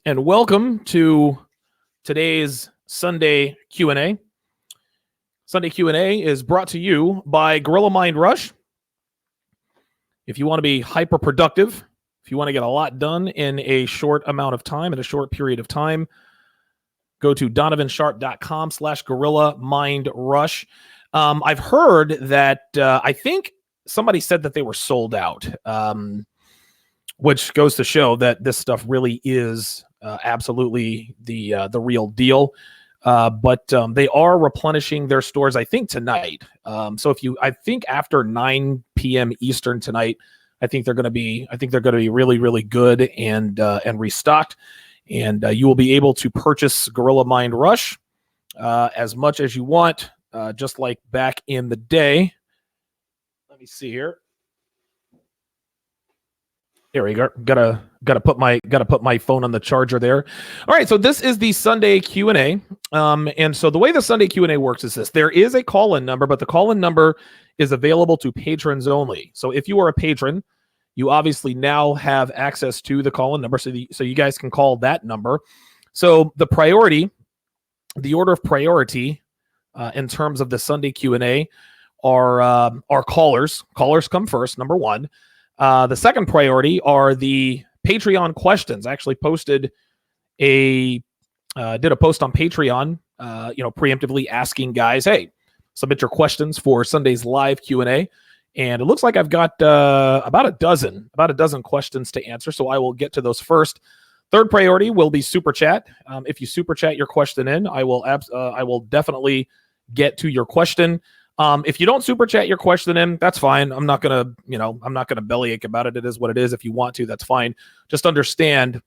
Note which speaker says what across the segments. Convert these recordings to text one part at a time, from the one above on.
Speaker 1: and welcome to today's Sunday Q&A. Sunday Q&A is brought to you by Gorilla Mind Rush. If you want to be hyper productive, if you want to get a lot done in a short amount of time, in a short period of time, go to donovansharpe.com/Gorilla Mind Rush. I've heard that I think somebody said that they were sold out, which goes to show that this stuff really is absolutely the real deal. But they are replenishing their stores, I think, tonight. So I think after 9 p.m. Eastern tonight, I think they're going to be really, really good and restocked. And you will be able to purchase Gorilla Mind Rush as much as you want, just like back in the day. Let me see here. There we go. Gotta put my phone on the charger there. All right, so this is the Sunday Q&A. And so the way the Sunday Q&A works is this. There is a call-in number, but the call-in number is available to patrons only. So if you are a patron, you obviously now have access to the call-in number, so you guys can call that number. So the order of priority in terms of the Sunday Q&A are callers. Callers come first, number one. The second priority are the Patreon questions. I actually did a post on Patreon, preemptively asking guys, hey, submit your questions for Sunday's live Q&A. And it looks like I've got about a dozen questions to answer. So I will get to those first. Third priority will be Super Chat. If you Super Chat your question in, I will definitely get to your question. If you don't Super Chat your question in, that's fine. I'm not gonna bellyache about it. It is what it is. If you want to, that's fine. Just understand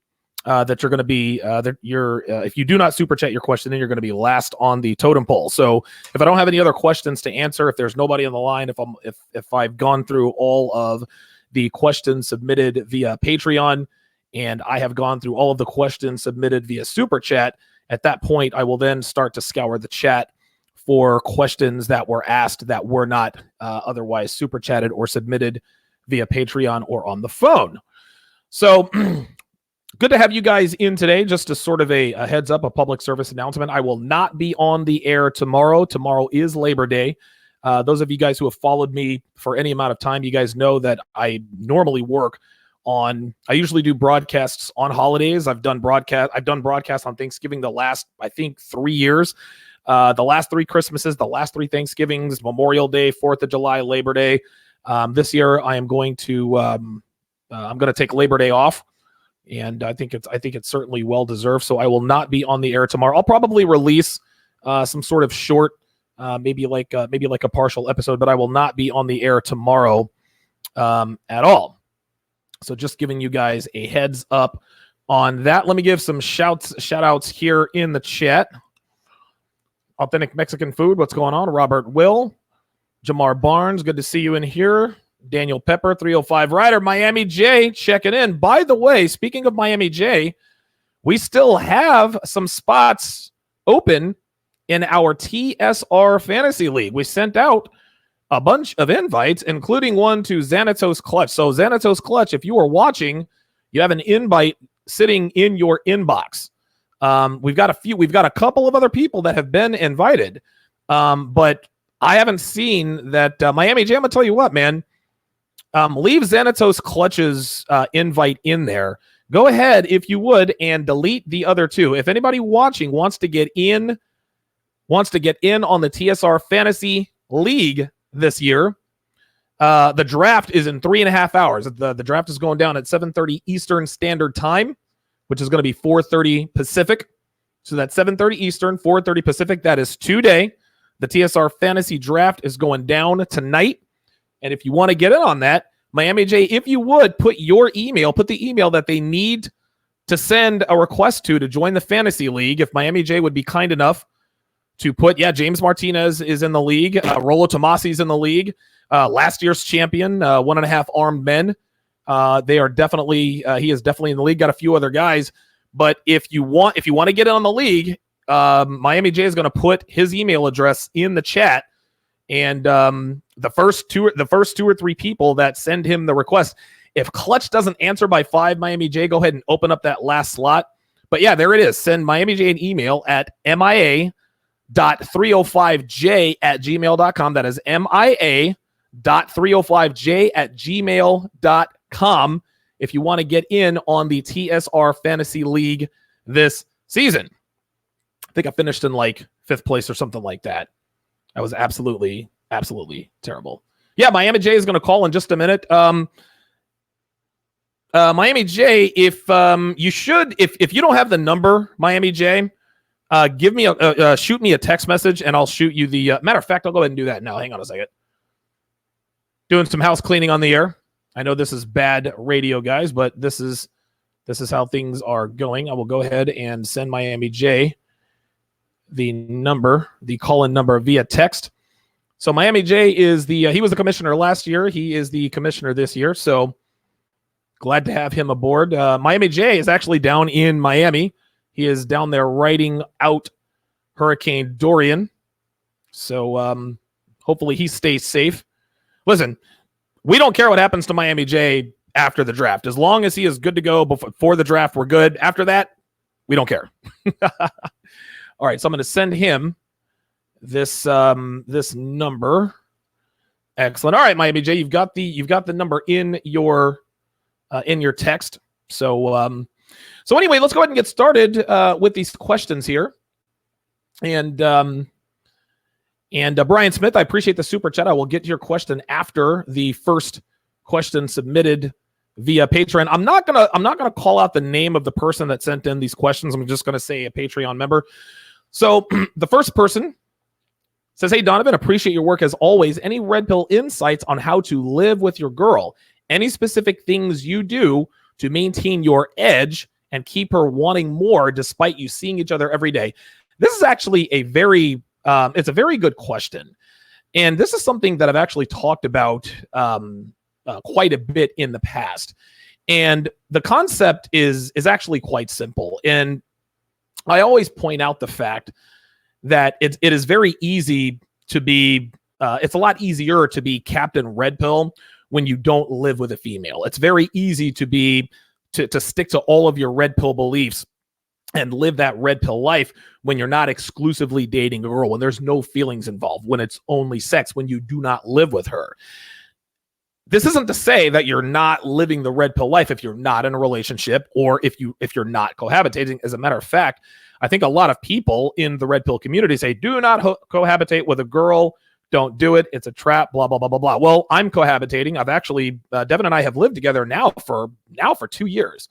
Speaker 1: that you're going to be if you do not Super Chat your question in, you're going to be last on the totem pole. So if I don't have any other questions to answer, if there's nobody on the line, if I've gone through all of the questions submitted via Patreon and I have gone through all of the questions submitted via Super Chat, at that point I will then start to scour the chat for questions that were asked that were not otherwise super chatted or submitted via Patreon or on the phone. So good to have you guys in today. Just as sort of a heads up, a public service announcement. I will not be on the air tomorrow. Tomorrow is Labor Day. Those of you guys who have followed me for any amount of time, you guys know that I normally work I usually do broadcasts on holidays. I've done broadcasts on Thanksgiving the last, I think, 3 years. The last 3 Christmases, the last 3 Thanksgivings, Memorial Day, 4th of July, Labor Day. This year I am going to take Labor Day off, and I think it's certainly well deserved. So I will not be on the air tomorrow. I'll probably release some sort of short, maybe like a partial episode, but I will not be on the air tomorrow at all. So just giving you guys a heads up on that. Let me give some shout outs here in the chat. Authentic Mexican Food, what's going on? Robert Will, Jamar Barnes, good to see you in here. Daniel Pepper, 305 Rider, Miami J, checking in. By the way, speaking of Miami J, we still have some spots open in our TSR Fantasy League. We sent out a bunch of invites, including one to Xanatos Clutch. So Xanatos Clutch, if you are watching, you have an invite sitting in your inbox. We've got a couple of other people that have been invited, but I haven't seen that. Miami Jam, I'll tell you what, man, leave Xanatos Clutch's invite in there. Go ahead, if you would, and delete the other 2. If anybody watching wants to get in on the TSR Fantasy League this year, the draft is in 3.5 hours. The draft is going down at 7:30 Eastern Standard Time, which is going to be 4:30 Pacific. So that's 7:30 Eastern, 4:30 Pacific. That is today. The TSR Fantasy Draft is going down tonight. And if you want to get in on that, Miami J, if you would, put the email that they need to send a request to join the Fantasy League. If Miami J would be kind enough to put, James Martinez is in the league. Rolo Tomasi's in the league. Last year's champion, 1.5 armed men. He is definitely in the league. Got a few other guys, but if you want to get in on the league, Miami J is going to put his email address in the chat, and the first two or three people that send him the request, if Clutch doesn't answer by 5, Miami J, go ahead and open up that last slot. But yeah, there it is. Send Miami J an email at mia.305j@gmail.com. That is mia.305j@gmail.com if you want to get in on the TSR Fantasy League this season. I think I finished in like 5th place or something like that. I was absolutely terrible. Yeah, Miami J is going to call in just a minute. Miami J, if you don't have the number, Miami J, give me shoot me a text message and I'll shoot you the matter of fact, I'll go ahead and do that now. Hang on a second. Doing some house cleaning on the air. I know this is bad radio, guys, but this is how things are going. I will go ahead and send Miami J the number, the call-in number via text. So Miami J is he was the commissioner last year. He is the commissioner this year. So glad to have him aboard. Miami J is actually down in Miami. He is down there riding out Hurricane Dorian. So hopefully he stays safe. Listen, we don't care what happens to Miami J after the draft. As long as he is good to go before the draft, we're good. After that, we don't care. All right, so I'm going to send him this this number. Excellent. All right, Miami J, you've got the number in your text. So anyway, let's go ahead and get started with these questions here. And Brian Smith, I appreciate the super chat. I will get to your question after the first question submitted via Patreon. I'm not gonna call out the name of the person that sent in these questions. I'm just gonna say a Patreon member. So the first person says, "Hey Donovan, appreciate your work as always. Any red pill insights on how to live with your girl? Any specific things you do to maintain your edge and keep her wanting more despite you seeing each other every day?" This is actually it's a very good question. And this is something that I've actually talked about quite a bit in the past. And the concept is actually quite simple. And I always point out the fact that it is very easy to be, it's a lot easier to be Captain Red Pill when you don't live with a female. It's very easy to stick to all of your red pill beliefs and live that red pill life when you're not exclusively dating a girl, when there's no feelings involved, when it's only sex, when you do not live with her. This isn't to say that you're not living the red pill life if you're not in a relationship or if you're not cohabitating. As a matter of fact, I think a lot of people in the red pill community say, do not cohabitate with a girl. Don't do it. It's a trap, blah, blah, blah, blah, blah. Well, I'm cohabitating. I've actually, Devin and I have lived together now for 2 years.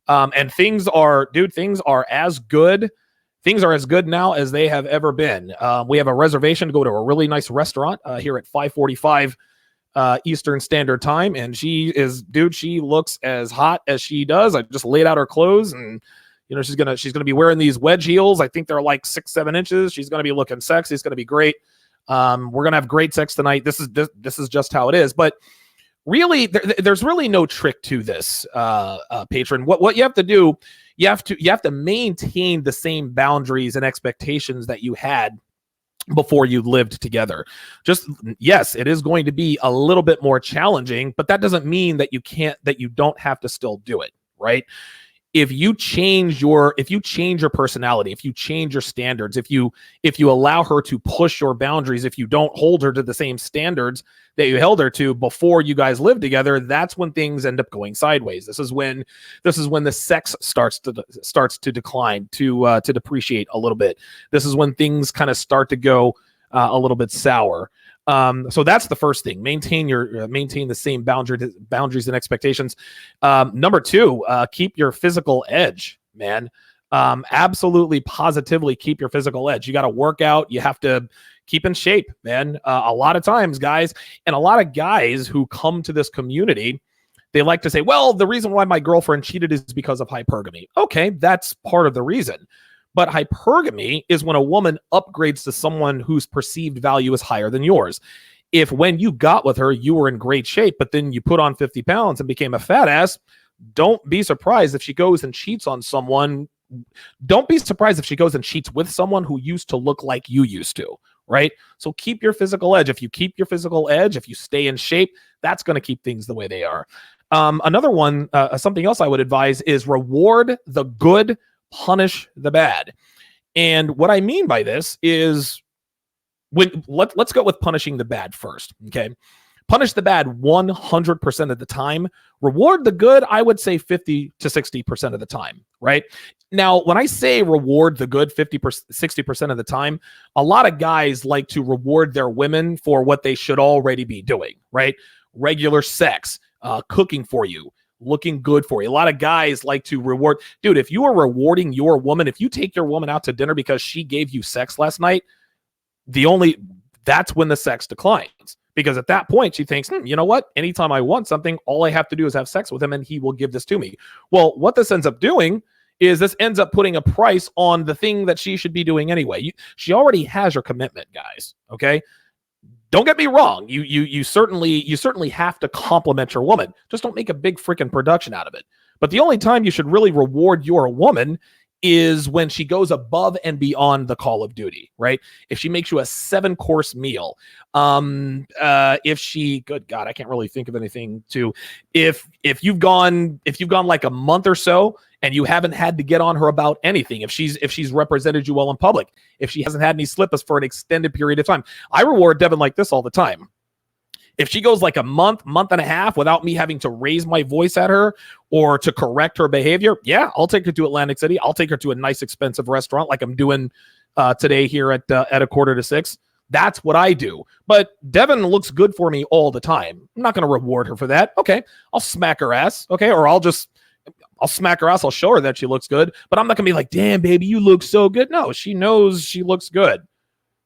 Speaker 1: And things are as good. Things are as good now as they have ever been. We have a reservation to go to a really nice restaurant here at 5:45 Eastern Standard Time. And she looks as hot as she does. I just laid out her clothes and, she's going to be wearing these wedge heels. I think they're like 6-7 inches. She's going to be looking sexy. It's going to be great. We're going to have great sex tonight. This is just how it is. But really, there's really no trick to this, patron. What you have to do, you have to maintain the same boundaries and expectations that you had before you lived together. Yes, it is going to be a little bit more challenging, but that doesn't mean that you don't have to still do it, right? If you change your personality, if you change your standards, if you allow her to push your boundaries, if you don't hold her to the same standards that you held her to before you guys lived together, that's when things end up going sideways. This is when the sex starts to decline, to depreciate a little bit. This is when things kind of start to go a little bit sour. So that's the first thing. Maintain the same boundaries and expectations. Number 2, keep your physical edge, man. Absolutely, positively keep your physical edge. You got to work out. You have to keep in shape, man. A lot of times, guys, and a lot of guys who come to this community, they like to say, well, the reason why my girlfriend cheated is because of hypergamy. Okay, that's part of the reason. But hypergamy is when a woman upgrades to someone whose perceived value is higher than yours. If when you got with her, you were in great shape, but then you put on 50 pounds and became a fat ass, don't be surprised if she goes and cheats on someone. Don't be surprised if she goes and cheats with someone who used to look like you used to, right? So keep your physical edge. If you keep your physical edge, if you stay in shape, that's going to keep things the way they are. Another one, something else I would advise is reward the good punish the bad. And what I mean by this is let's go with punishing the bad first. Okay. Punish the bad 100% of the time. Reward the good, I would say 50 to 60% of the time, right? Now, when I say reward the good 50%, 60% of the time, a lot of guys like to reward their women for what they should already be doing, right? Regular sex, cooking for you, looking good for you. A lot of guys like to reward. Dude, if you are rewarding your woman, if you take your woman out to dinner because she gave you sex last night, that's when the sex declines. Because at that point, she thinks, you know what? Anytime I want something, all I have to do is have sex with him and he will give this to me. Well, what this ends up doing is this ends up putting a price on the thing that she should be doing anyway. She already has her commitment, guys. Okay. Don't get me wrong. You certainly have to compliment your woman. Just don't make a big freaking production out of it. But the only time you should really reward your woman is when she goes above and beyond the call of duty, right? If she makes you a 7-course meal, if she, good God, I can't really think of anything to, if you've gone like a month or so and you haven't had to get on her about anything, if she's represented you well in public, if she hasn't had any slip-ups for an extended period of time, I reward Devin like this all the time. If she goes like a month and a half without me having to raise my voice at her or to correct her behavior, yeah, I'll take her to Atlantic City. I'll take her to a nice, expensive restaurant like I'm doing today here at 5:45. That's what I do. But Devin looks good for me all the time. I'm not going to reward her for that. Okay, I'll smack her ass. Okay, or I'll smack her ass. I'll show her that she looks good. But I'm not going to be like, damn, baby, you look so good. No, she knows she looks good.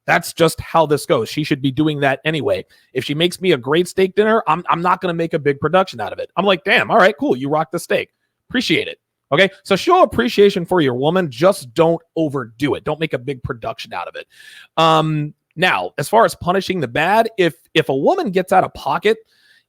Speaker 1: That's just how this goes. She should be doing that anyway. If she makes me a great steak dinner, I'm not going to make a big production out of it. I'm like, damn, all right, cool. You rock the steak. Appreciate it. Okay. So show appreciation for your woman. Just don't overdo it. Don't make a big production out of it. Now, as far as punishing the bad, if a woman gets out of pocket,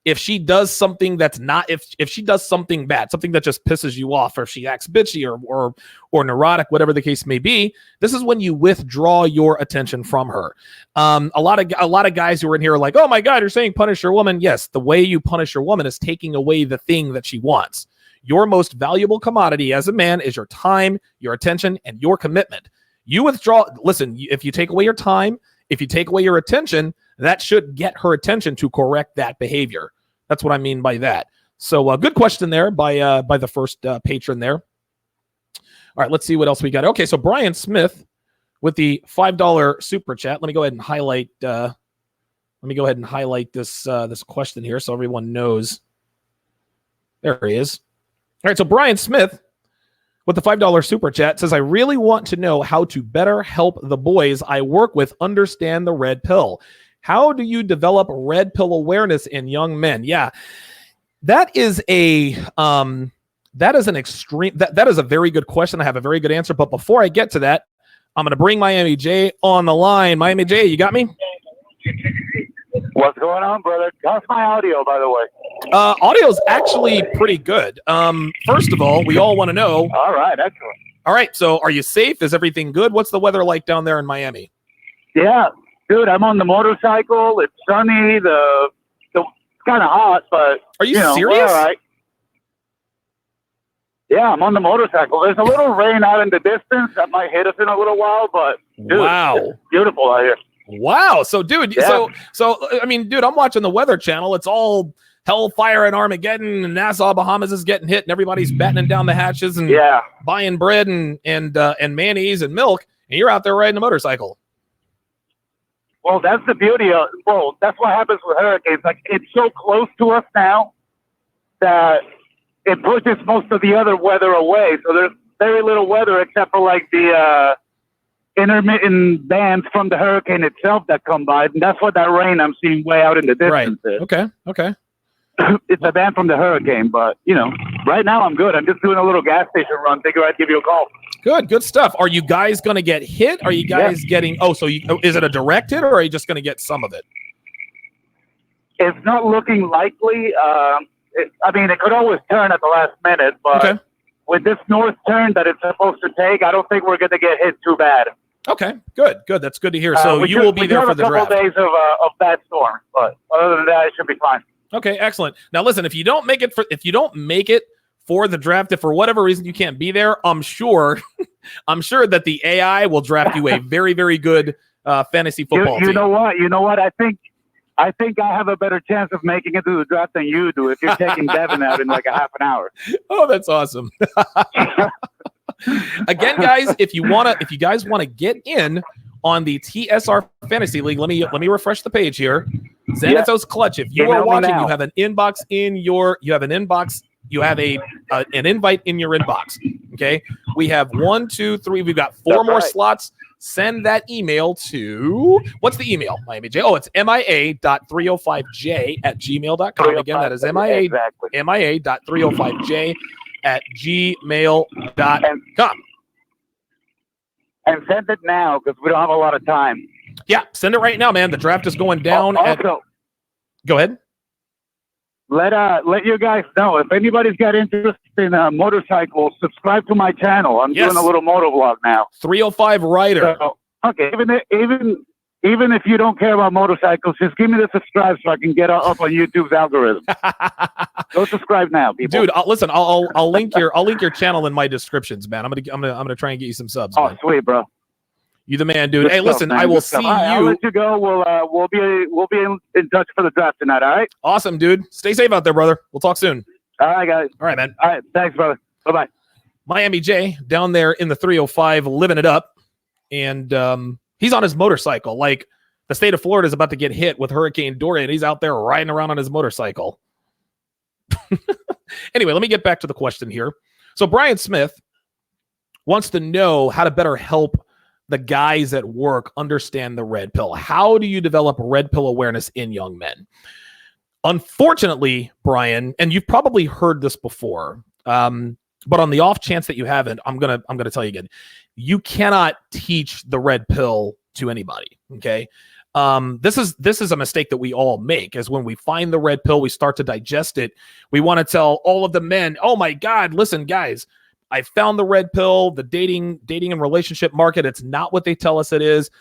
Speaker 1: if she does something that's not, if she does something bad, something that just pisses you off, or if she acts bitchy or neurotic, whatever the case may be, this is when you withdraw your attention from her. A lot of guys who are in here are like, oh my God, you're saying punish your woman. Yes, the way you punish your woman is taking away the thing that she wants. Your most valuable commodity as a man is your time, your attention, and your commitment. You withdraw. Listen, if you take away your time, if you take away your attention, that should get her attention to correct that behavior. That's what I mean by that. So good question there by the first patron there. All right, let's see what else we got. Okay, so Brian Smith with the $5 super chat. Let me go ahead and highlight. This question here so everyone knows. There he is. All right, so Brian Smith with the $5 super chat says, I really want to know how to better help the boys I work with understand the red pill. How do you develop red pill awareness in young men? Yeah, that is an extreme. That is a very good question. I have a very good answer. But before I get to that, I'm going to bring Miami J on the line. Miami J, you got me?
Speaker 2: What's going on, brother? How's my audio, by the way?
Speaker 1: Audio's actually pretty good. First of all, we all want to know.
Speaker 2: All right, excellent.
Speaker 1: All right, so are you safe? Is everything good? What's the weather like down there in Miami?
Speaker 2: Yeah, dude, I'm on the motorcycle. It's sunny. It's kind of hot, but
Speaker 1: are you serious?
Speaker 2: All right. Yeah, I'm on the motorcycle. There's a little rain out in the distance that might hit us in a little while, but dude,
Speaker 1: wow,
Speaker 2: it's beautiful out here.
Speaker 1: Wow. So, dude, yeah. so I mean, dude, I'm watching the Weather Channel. It's all hellfire and Armageddon, and Nassau, Bahamas is getting hit, and everybody's battening down the hatches and buying bread and mayonnaise and milk, and you're out there riding a motorcycle.
Speaker 2: Well, that's the beauty of. Well, that's what happens with hurricanes. Like, it's so close to us now that it pushes most of the other weather away. So there's very little weather except for like the intermittent bands from the hurricane itself that come by, and that's what that rain I'm seeing way out in the distance is.
Speaker 1: Okay.
Speaker 2: It's a band from the hurricane, but right now I'm good. I'm just doing a little gas station run. Figure I'd give you a call.
Speaker 1: Good stuff. Are you guys going to get hit? Are you guys getting? Oh, so is it a direct hit, or are you just going to get some of it?
Speaker 2: It's not looking likely. It could always turn at the last minute, but with this north turn that it's supposed to take, I don't think we're going to get hit too bad.
Speaker 1: Okay, good. That's good to hear. So you will be there for the draft.
Speaker 2: We have a couple days of bad storm, but other than that, it should be fine.
Speaker 1: Okay, excellent. Now listen, if you don't make it for the draft, if for whatever reason you can't be there, I'm sure I'm sure that the AI will draft you a very, very good fantasy football
Speaker 2: You
Speaker 1: team.
Speaker 2: know what? You know what? I think I have a better chance of making it to the draft than you do if you're taking Devin out in like a half an hour.
Speaker 1: Oh, that's awesome. Again, guys, if you guys want to get in on the TSR Fantasy League, let me refresh the page here. Xanathos Clutch. If you are watching, you have an inbox in your you have an invite in your inbox. Okay. We have 1, 2, 3. We've got 4 more slots. Send that email to what's the email, Miami J? Oh, it's mia.305j@gmail.com. Again, that is mia.305j@gmail.com.
Speaker 2: And send it now because we don't have a lot of time.
Speaker 1: Yeah, send it right now, man. The draft is going down.
Speaker 2: Also,
Speaker 1: go ahead.
Speaker 2: Let you guys know if anybody's got interest in motorcycles, subscribe to my channel. I'm doing a little moto vlog now. 305
Speaker 1: Rider.
Speaker 2: So, okay, even if you don't care about motorcycles, just give me the subscribe so I can get up on YouTube's algorithm. Go subscribe now, people.
Speaker 1: Dude, listen, I'll link your channel in my descriptions, man. I'm gonna try and get you some subs.
Speaker 2: Oh,
Speaker 1: man.
Speaker 2: Sweet, bro.
Speaker 1: You the man, dude.
Speaker 2: Good
Speaker 1: hey,
Speaker 2: stuff,
Speaker 1: listen,
Speaker 2: man.
Speaker 1: I will
Speaker 2: Good
Speaker 1: see
Speaker 2: stuff. Right,
Speaker 1: you.
Speaker 2: I'll let you go. We'll be in touch for the draft tonight. All right.
Speaker 1: Awesome, dude. Stay safe out there, brother. We'll talk soon.
Speaker 2: All right, guys.
Speaker 1: All right, man.
Speaker 2: All right. Thanks, brother. Bye-bye.
Speaker 1: Miami J down there in the 305 living it up. And he's on his motorcycle. Like the state of Florida is about to get hit with Hurricane Dorian. He's out there riding around on his motorcycle. Anyway, let me get back to the question here. So Brian Smith wants to know how to better help the guys at work understand the red pill. How do you develop red pill awareness in young men? Unfortunately, Brian, and you've probably heard this before, but on the off chance that you haven't, I'm gonna tell you again. You cannot teach the red pill to anybody. Okay. This is a mistake that we all make, is when we find the red pill, we start to digest it. We want to tell all of the men, oh my God, listen, guys, I found the red pill, the dating and relationship market. It's not what they tell us it is.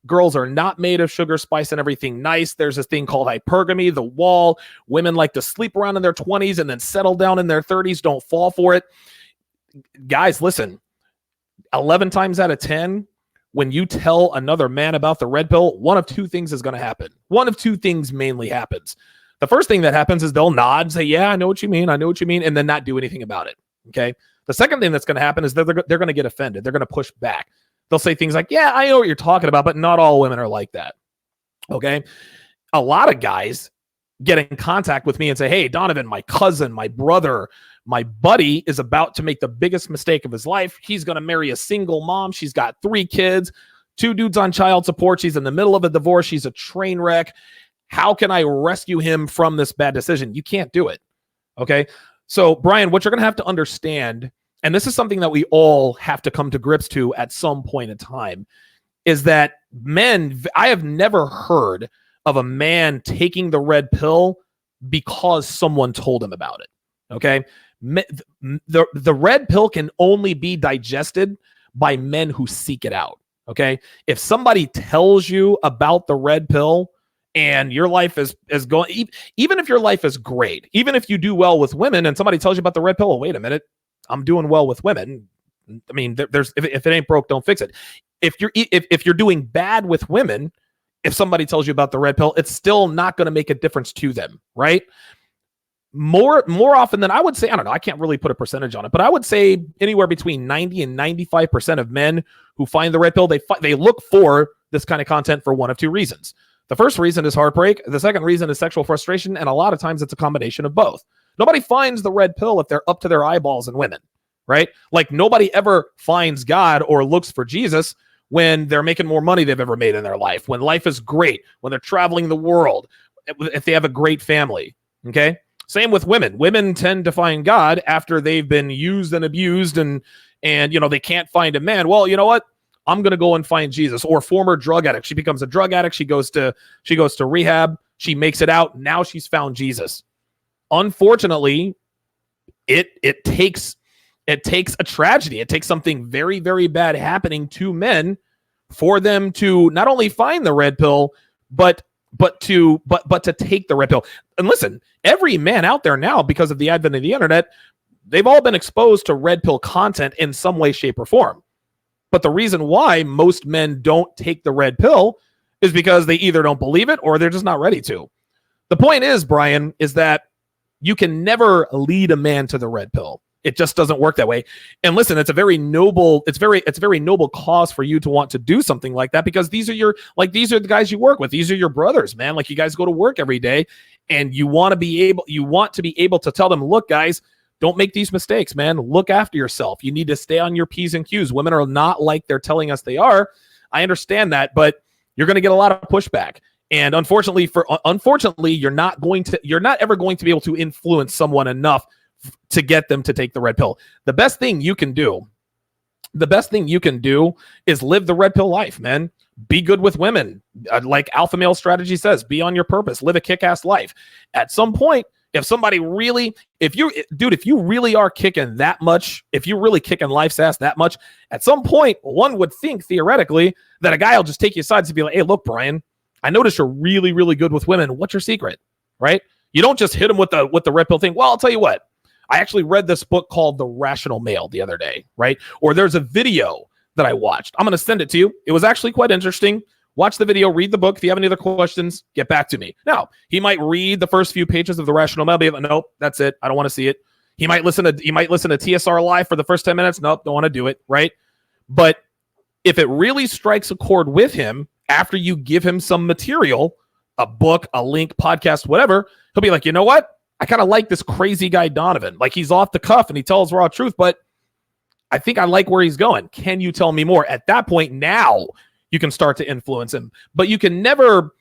Speaker 1: Girls are not made of sugar, spice, and everything nice. There's this thing called hypergamy, the wall. Women like to sleep around in their 20s and then settle down in their 30s. Don't fall for it. Guys, listen, 11 times out of 10, when you tell another man about the red pill, one of 2 things is going to happen. One of 2 things mainly happens. The first thing that happens is they'll nod, say, yeah, I know what you mean, and then not do anything about it. Okay. The second thing that's going to happen is they're going to get offended. They're going to push back. They'll say things like, yeah, I know what you're talking about, but not all women are like that. Okay. A lot of guys get in contact with me and say, hey, Donovan, my cousin, my brother, my buddy is about to make the biggest mistake of his life. He's going to marry a single mom. She's got 3 kids, 2 dudes on child support. She's in the middle of a divorce. She's a train wreck. How can I rescue him from this bad decision? You can't do it. Okay. So, Brian, what you're going to have to understand, and this is something that we all have to come to grips to at some point in time, is that men, I have never heard of a man taking the red pill because someone told him about it. Okay. The red pill can only be digested by men who seek it out. Okay. If somebody tells you about the red pill and your life is going, even if your life is great, even if you do well with women and somebody tells you about the red pill, oh, wait a minute, I'm doing well with women. I mean, there's if it ain't broke, don't fix it. If you're doing bad with women, if somebody tells you about the red pill, it's still not going to make a difference to them, right? More often than, I would say, I don't know, I can't really put a percentage on it, but I would say anywhere between 90 and 95% of men who find the red pill, they look for this kind of content for one of 2 reasons. The first reason is heartbreak. The second reason is sexual frustration. And a lot of times it's a combination of both. Nobody finds the red pill if they're up to their eyeballs in women, right? Like nobody ever finds God or looks for Jesus when they're making more money they've ever made in their life, when life is great, when they're traveling the world, if they have a great family. Okay. Same with women. Women tend to find God after they've been used and abused and they can't find a man. Well, you know what? I'm going to go and find Jesus. Or former drug addict. She becomes a drug addict. She goes to rehab. She makes it out. Now she's found Jesus. Unfortunately, it takes a tragedy. It takes something very, very bad happening to men for them to not only find the red pill, but to take the red pill. And listen, every man out there now, because of the advent of the internet, they've all been exposed to red pill content in some way, shape, or form. But the reason why most men don't take the red pill is because they either don't believe it or they're just not ready to. The point is, Brian, is that you can never lead a man to the red pill. It just doesn't work that way. And listen, it's a very noble cause for you to want to do something like that, because these are the guys you work with. These are your brothers, man. Like, you guys go to work every day, and you want to be able to tell them, look, guys, don't make these mistakes, man. Look after yourself. You need to stay on your P's and Q's. Women are not like they're telling us they are. I understand that, but you're going to get a lot of pushback. And unfortunately, you're not ever going to be able to influence someone enough to get them to take the red pill. The best thing you can do is live the red pill life, man. Be good with women. Like Alpha Male Strategy says, be on your purpose, live a kick-ass life. At some point, if you really are kicking that much, if you're really kicking life's ass that much, at some point, one would think theoretically that a guy will just take you aside and be like, hey, look, Brian, I noticed you're really, really good with women. What's your secret? Right? You don't just hit him with the red pill thing. Well, I'll tell you what. I actually read this book called The Rational Male the other day, right? Or there's a video that I watched. I'm going to send it to you. It was actually quite interesting. Watch the video, read the book. If you have any other questions, get back to me. Now, he might read the first few pages of The Rational Male, be like, nope, that's it. I don't want to see it. He might listen to TSR Live for the first 10 minutes. Nope, don't want to do it, right? But if it really strikes a chord with him after you give him some material, a book, a link, podcast, whatever, he'll be like, you know what? I kind of like this crazy guy, Donovan. Like, he's off the cuff and he tells raw truth, but I think I like where he's going. Can you tell me more? At that point, now you can start to influence him, but you can never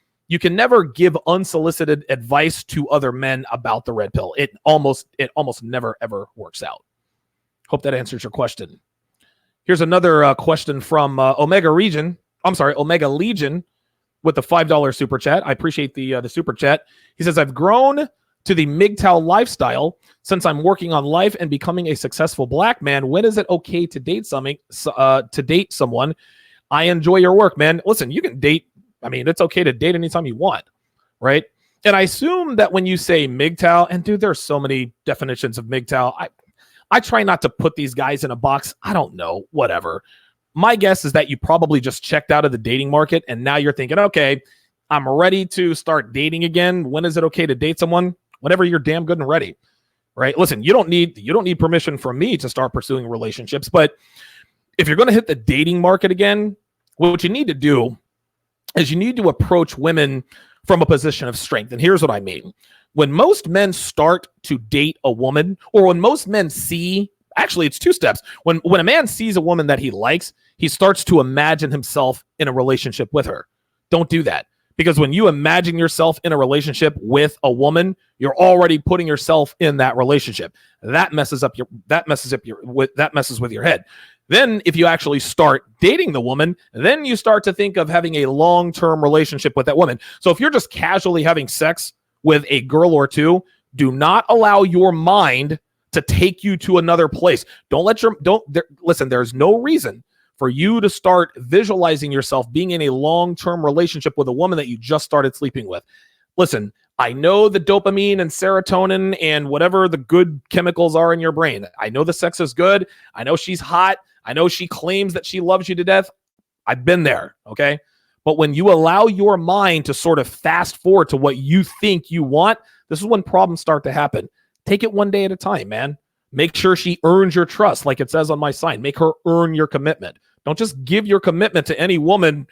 Speaker 1: give unsolicited advice to other men about the red pill. It almost never, ever works out. Hope that answers your question. Here's another question from Omega Legion with the $5 super chat. I appreciate the super chat. He says, I've grown to the MGTOW lifestyle since I'm working on life and becoming a successful black man. When is it okay to date someone? I enjoy your work, man. Listen, you can date. I mean, it's okay to date anytime you want, right? And I assume that when you say MGTOW, and dude, there's so many definitions of MGTOW. I try not to put these guys in a box. I don't know, whatever. My guess is that you probably just checked out of the dating market, and now you're thinking, okay, I'm ready to start dating again. When is it okay to date someone? Whenever you're damn good and ready, right? Listen, you don't need permission from me to start pursuing relationships, but if you're going to hit the dating market again, what you need to do is you need to approach women from a position of strength. And here's what I mean. When most men start to date a woman, or when most men see, actually it's two steps. When a man sees a woman that he likes, he starts to imagine himself in a relationship with her. Don't do that. Because when you imagine yourself in a relationship with a woman, you're already putting yourself in that relationship. That messes with your head. Then if you actually start dating the woman, then you start to think of having a long-term relationship with that woman. So if you're just casually having sex with a girl or two, do not allow your mind to take you to another place. Listen, there's no reason for you to start visualizing yourself being in a long-term relationship with a woman that you just started sleeping with. Listen, I know the dopamine and serotonin and whatever the good chemicals are in your brain. I know the sex is good. I know she's hot. I know she claims that she loves you to death. I've been there, okay? But when you allow your mind to sort of fast forward to what you think you want, this is when problems start to happen. Take it one day at a time, man. Make sure she earns your trust, like it says on my sign. Make her earn your commitment. Don't just give your commitment to any woman,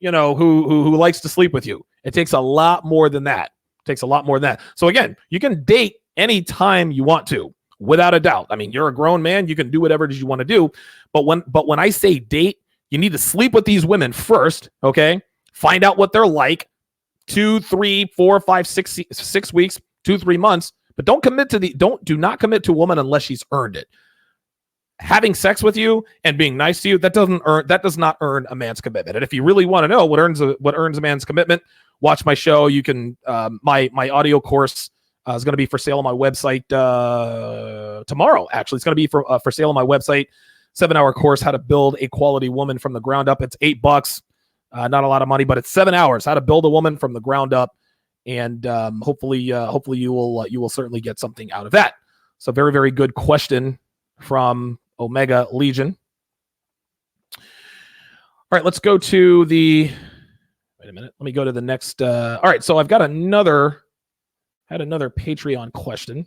Speaker 1: who likes to sleep with you. It takes a lot more than that. So again, you can date anytime you want to, without a doubt. I mean, you're a grown man. You can do whatever it is you want to do. But when I say date, you need to sleep with these women first, okay? Find out what they're like. 2, 3, 4, 5, 6 weeks, 2, 3 months. But do not commit to a woman unless she's earned it. Having sex with you and being nice to you, that does not earn a man's commitment. And if you really want to know what earns a man's commitment, watch my show. You can my audio course is going to be for sale on my website tomorrow. Actually, it's going to be for sale on my website. 7-hour course, how to build a quality woman from the ground up. It's $8, not a lot of money, but it's 7 hours. How to build a woman from the ground up. And hopefully you will certainly get something out of that. So very, very good question from Omega Legion. right, let's go to the. Wait a minute. Let me go to the next. All right, so I've got another Patreon question.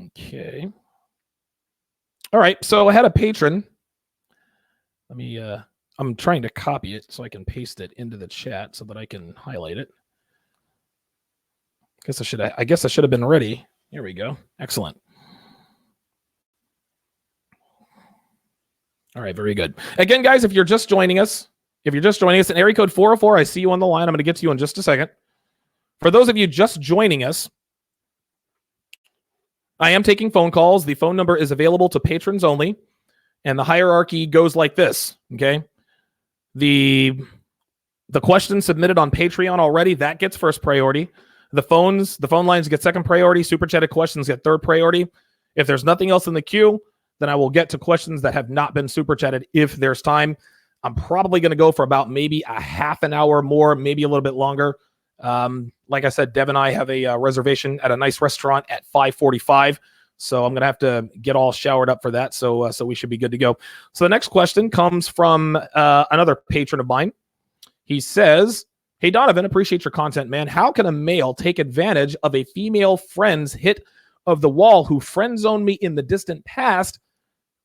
Speaker 1: Okay. All right, so I had a patron. Let me. I'm trying to copy it so I can paste it into the chat so that I can highlight it. I guess I should have been ready. Here we go. Excellent. All right, very good. Again, guys, if you're just joining us, in area code 404, I see you on the line. I'm going to get to you in just a second. For those of you just joining us, I am taking phone calls. The phone number is available to patrons only, and the hierarchy goes like this, okay? The question submitted on Patreon already, that gets first priority. The phone lines get second priority. Super chatted questions get third priority. If there's nothing else in the queue, then I will get to questions that have not been super chatted if there's time. I'm probably going to go for about maybe a half an hour more, maybe a little bit longer. Like I said, Dev and I have a reservation at a nice restaurant at 5:45. So I'm going to have to get all showered up for that. So we should be good to go. So the next question comes from another patron of mine. He says, "Hey, Donovan, appreciate your content, man. How can a male take advantage of a female friend's hit of the wall who friend zoned me in the distant past,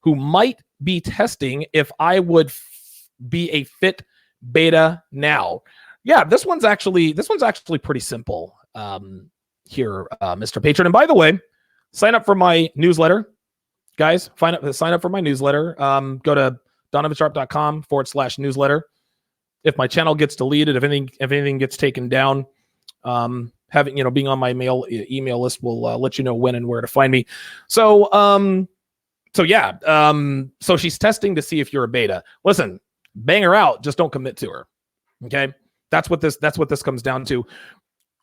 Speaker 1: who might be testing if I would be a fit beta now?" Yeah, this one's actually pretty simple here, Mr. Patron. And by the way, sign up for my newsletter, guys. Sign up for my newsletter. Go to donovansharpe.com/newsletter. If my channel gets deleted, if anything gets taken down, being on my email list will let you know when and where to find me. So she's testing to see if you're a beta. Listen, bang her out, just don't commit to her. Okay, that's what this comes down to.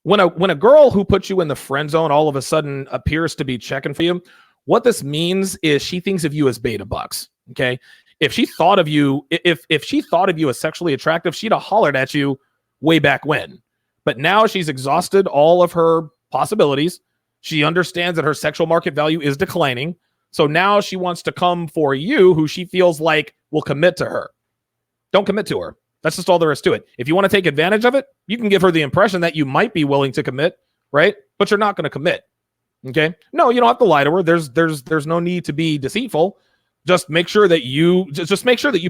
Speaker 1: When a girl who puts you in the friend zone all of a sudden appears to be checking for you, what this means is she thinks of you as beta bucks. Okay. If she thought of you as sexually attractive, she'd have hollered at you way back when. But now she's exhausted all of her possibilities. She understands that her sexual market value is declining. So now she wants to come for you, who she feels like will commit to her. Don't commit to her. That's just all there is to it. If you want to take advantage of it, you can give her the impression that you might be willing to commit, right? But you're not going to commit. Okay? No, you don't have to lie to her. There's no need to be deceitful. Just make sure that you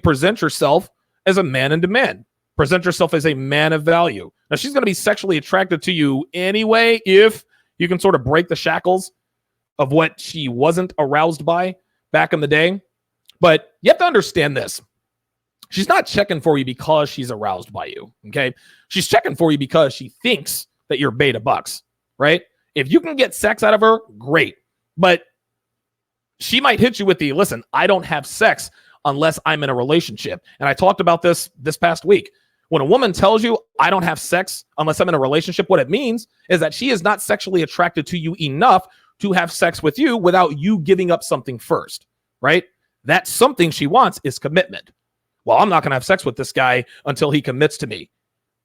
Speaker 1: present yourself as a man in demand. Present yourself as a man of value. Now, she's going to be sexually attracted to you anyway if you can sort of break the shackles of what she wasn't aroused by back in the day. But you have to understand this. She's not checking for you because she's aroused by you, okay? She's checking for you because she thinks that you're beta bucks, right? If you can get sex out of her, great. But she might hit you with the, listen, I don't have sex unless I'm in a relationship. And I talked about this past week. When a woman tells you, I don't have sex unless I'm in a relationship, what it means is that she is not sexually attracted to you enough to have sex with you without you giving up something first, right? That something she wants is commitment. Well, I'm not going to have sex with this guy until he commits to me.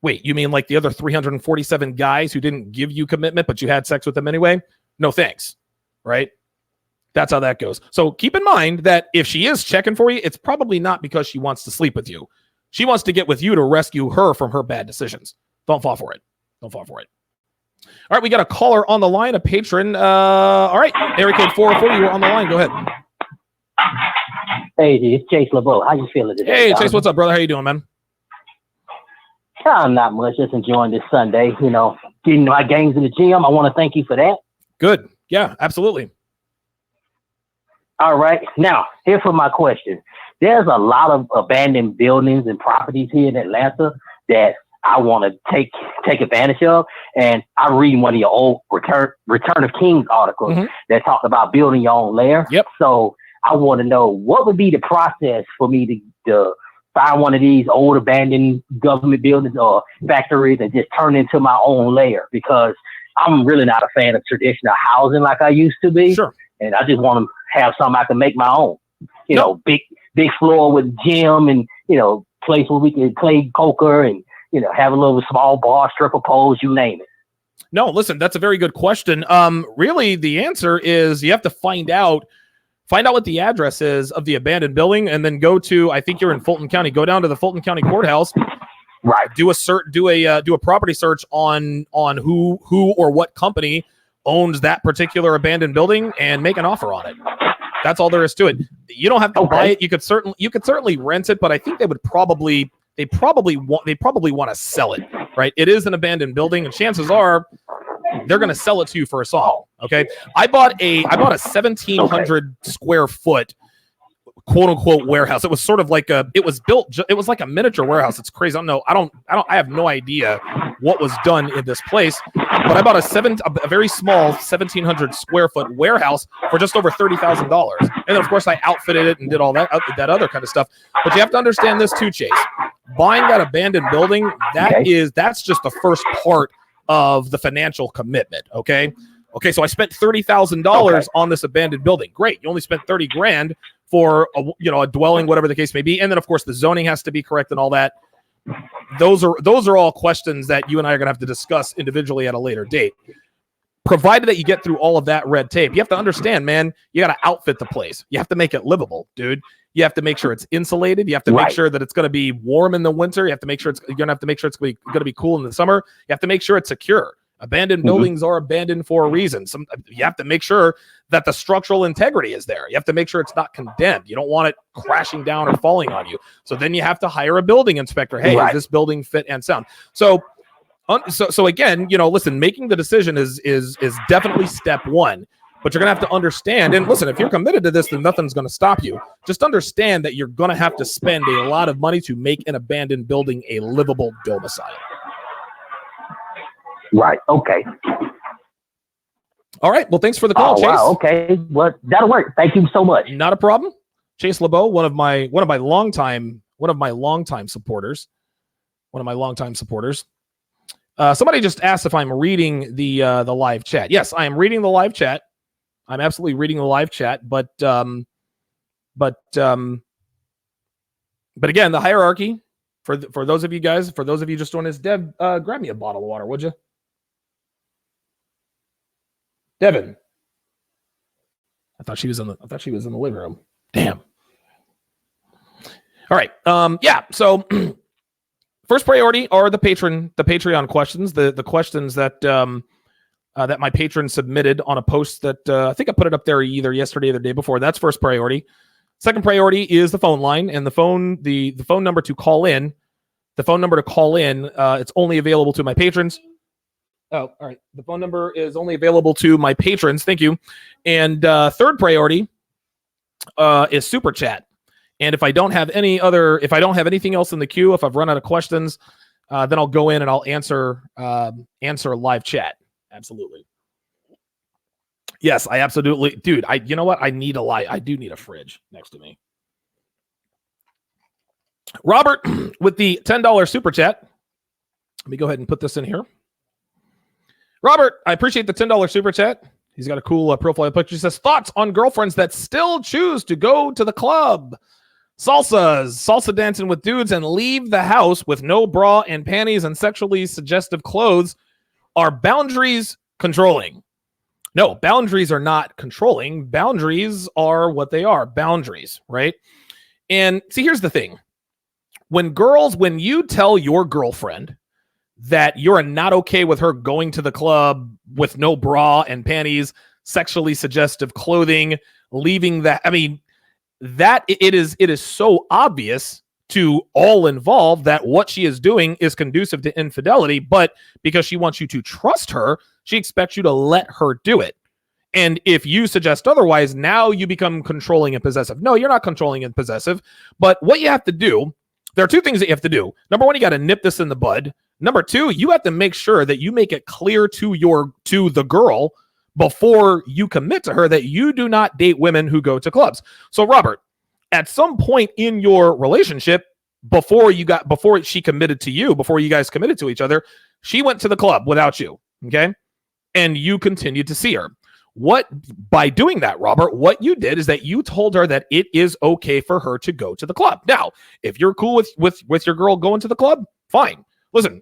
Speaker 1: Wait, you mean like the other 347 guys who didn't give you commitment, but you had sex with them anyway? No thanks, right? That's how that goes. So keep in mind that if she is checking for you, it's probably not because she wants to sleep with you. She wants to get with you to rescue her from her bad decisions. Don't fall for it. Don't fall for it. All right, we got a caller on the line, a patron. All right, area code 404, you were on the line. Go ahead.
Speaker 3: Hey, it's Chase LeBeau. How you feeling today?
Speaker 1: Hey, Chase, what's up, brother? How you doing, man?
Speaker 3: Not much. Just enjoying this Sunday. Getting my games in the gym. I want to thank you for that.
Speaker 1: Good. Yeah, absolutely.
Speaker 3: All right. Now, here's for my question. There's a lot of abandoned buildings and properties here in Atlanta that I want to take advantage of. And I read one of your old Return of Kings articles that talked about building your own lair.
Speaker 1: Yep.
Speaker 3: So I want to know what would be the process for me to find one of these old abandoned government buildings or factories and just turn into my own lair, because I'm really not a fan of traditional housing like I used to be.
Speaker 1: Sure.
Speaker 3: And I just want to have something I can make my own. Big floor with gym and, place where we can play poker and, have a little small bar, stripper poles, you name it.
Speaker 1: No, listen, that's a very good question. Really, the answer is you have to find out find out what the address is of the abandoned building, and then go to, I think you're in Fulton County, go down to the Fulton County Courthouse,
Speaker 3: Right.
Speaker 1: do a property search on who or what company owns that particular abandoned building and make an offer on it. That's all there is to it. You don't have to buy it. You could certainly rent it, but I think they probably want to sell it, right? It is an abandoned building, and chances are they're going to sell it to you for a song. Okay. I bought a 1,700 square foot quote unquote warehouse. It was sort of like it was like a miniature warehouse. It's crazy. I have no idea what was done in this place, but I bought a very small 1,700 square foot warehouse for just over $30,000. And then of course I outfitted it and did all that other kind of stuff. But you have to understand this too, Chase. Buying that abandoned building, that's just the first part of the financial commitment. Okay. So I spent $30,000 on this abandoned building. Great. You only spent $30,000 for a dwelling, whatever the case may be. And then of course the zoning has to be correct and all that. Those are all questions that you and I are going to have to discuss individually at a later date. Provided that you get through all of that red tape, you have to understand, man, you got to outfit the place. You have to make it livable, dude. You have to make sure it's insulated. You have to make sure that it's going to be warm in the winter. You have to make sure you're going to have to make sure it's going to be cool in the summer. You have to make sure it's secure. Abandoned buildings are abandoned for a reason. You have to make sure that the structural integrity is there. You have to make sure it's not condemned. You don't want it crashing down or falling on you. So then you have to hire a building inspector. Hey, is this building fit and sound? So again, listen, making the decision is definitely step one. But you're going to have to understand, and listen, if you're committed to this, then nothing's going to stop you. Just understand that you're going to have to spend a lot of money to make an abandoned building a livable domicile.
Speaker 3: Right. Okay.
Speaker 1: All right. Well, thanks for the call, Chase.
Speaker 3: Wow. Okay. Well, that'll work. Thank you so much.
Speaker 1: Not a problem. Chase LeBeau, one of my longtime supporters. Somebody just asked if I'm reading the live chat. Yes, I am reading the live chat. I'm absolutely reading the live chat, but again, the hierarchy for those of you guys, for those of you just joining us, Deb, grab me a bottle of water, would you? Devin. I thought she was in the living room. Damn. All right. So first priority are the Patreon questions, the questions that that my patrons submitted on a post that I think I put it up there either yesterday or the day before. That's first priority. Second priority is the phone line, and the phone number to call in. The phone number to call in, it's only available to my patrons. Oh, all right. The phone number is only available to my patrons. Thank you. And third priority is super chat. And if I don't have anything else in the queue, if I've run out of questions, then I'll go in and I'll answer live chat. Absolutely. Yes, I absolutely, dude. You know what? I do need a fridge next to me. Robert with the $10 super chat. Let me go ahead and put this in here. Robert, I appreciate the $10 super chat. He's got a cool profile picture. He says, thoughts on girlfriends that still choose to go to the club. Salsa dancing with dudes and leave the house with no bra and panties and sexually suggestive clothes. Are boundaries controlling? No, boundaries are not controlling. Boundaries are what they are. Boundaries, right? And see, here's the thing. When you tell your girlfriend that you're not okay with her going to the club with no bra and panties, sexually suggestive clothing, leaving that, that it is so obvious to all involved that what she is doing is conducive to infidelity, but because she wants you to trust her, she expects you to let her do it. And if you suggest otherwise, now you become controlling and possessive. No, you're not controlling and possessive, but what you have to do, there are two things that you have to do. Number one, you got to nip this in the bud. Number two, you have to make sure that you make it clear to the girl before you commit to her that you do not date women who go to clubs. So Robert, at some point in your relationship, before she committed to you, before you guys committed to each other, she went to the club without you. Okay. And you continued to see her. By doing that, Robert, what you did is that you told her that it is okay for her to go to the club. Now, if you're cool with your girl going to the club, fine. Listen,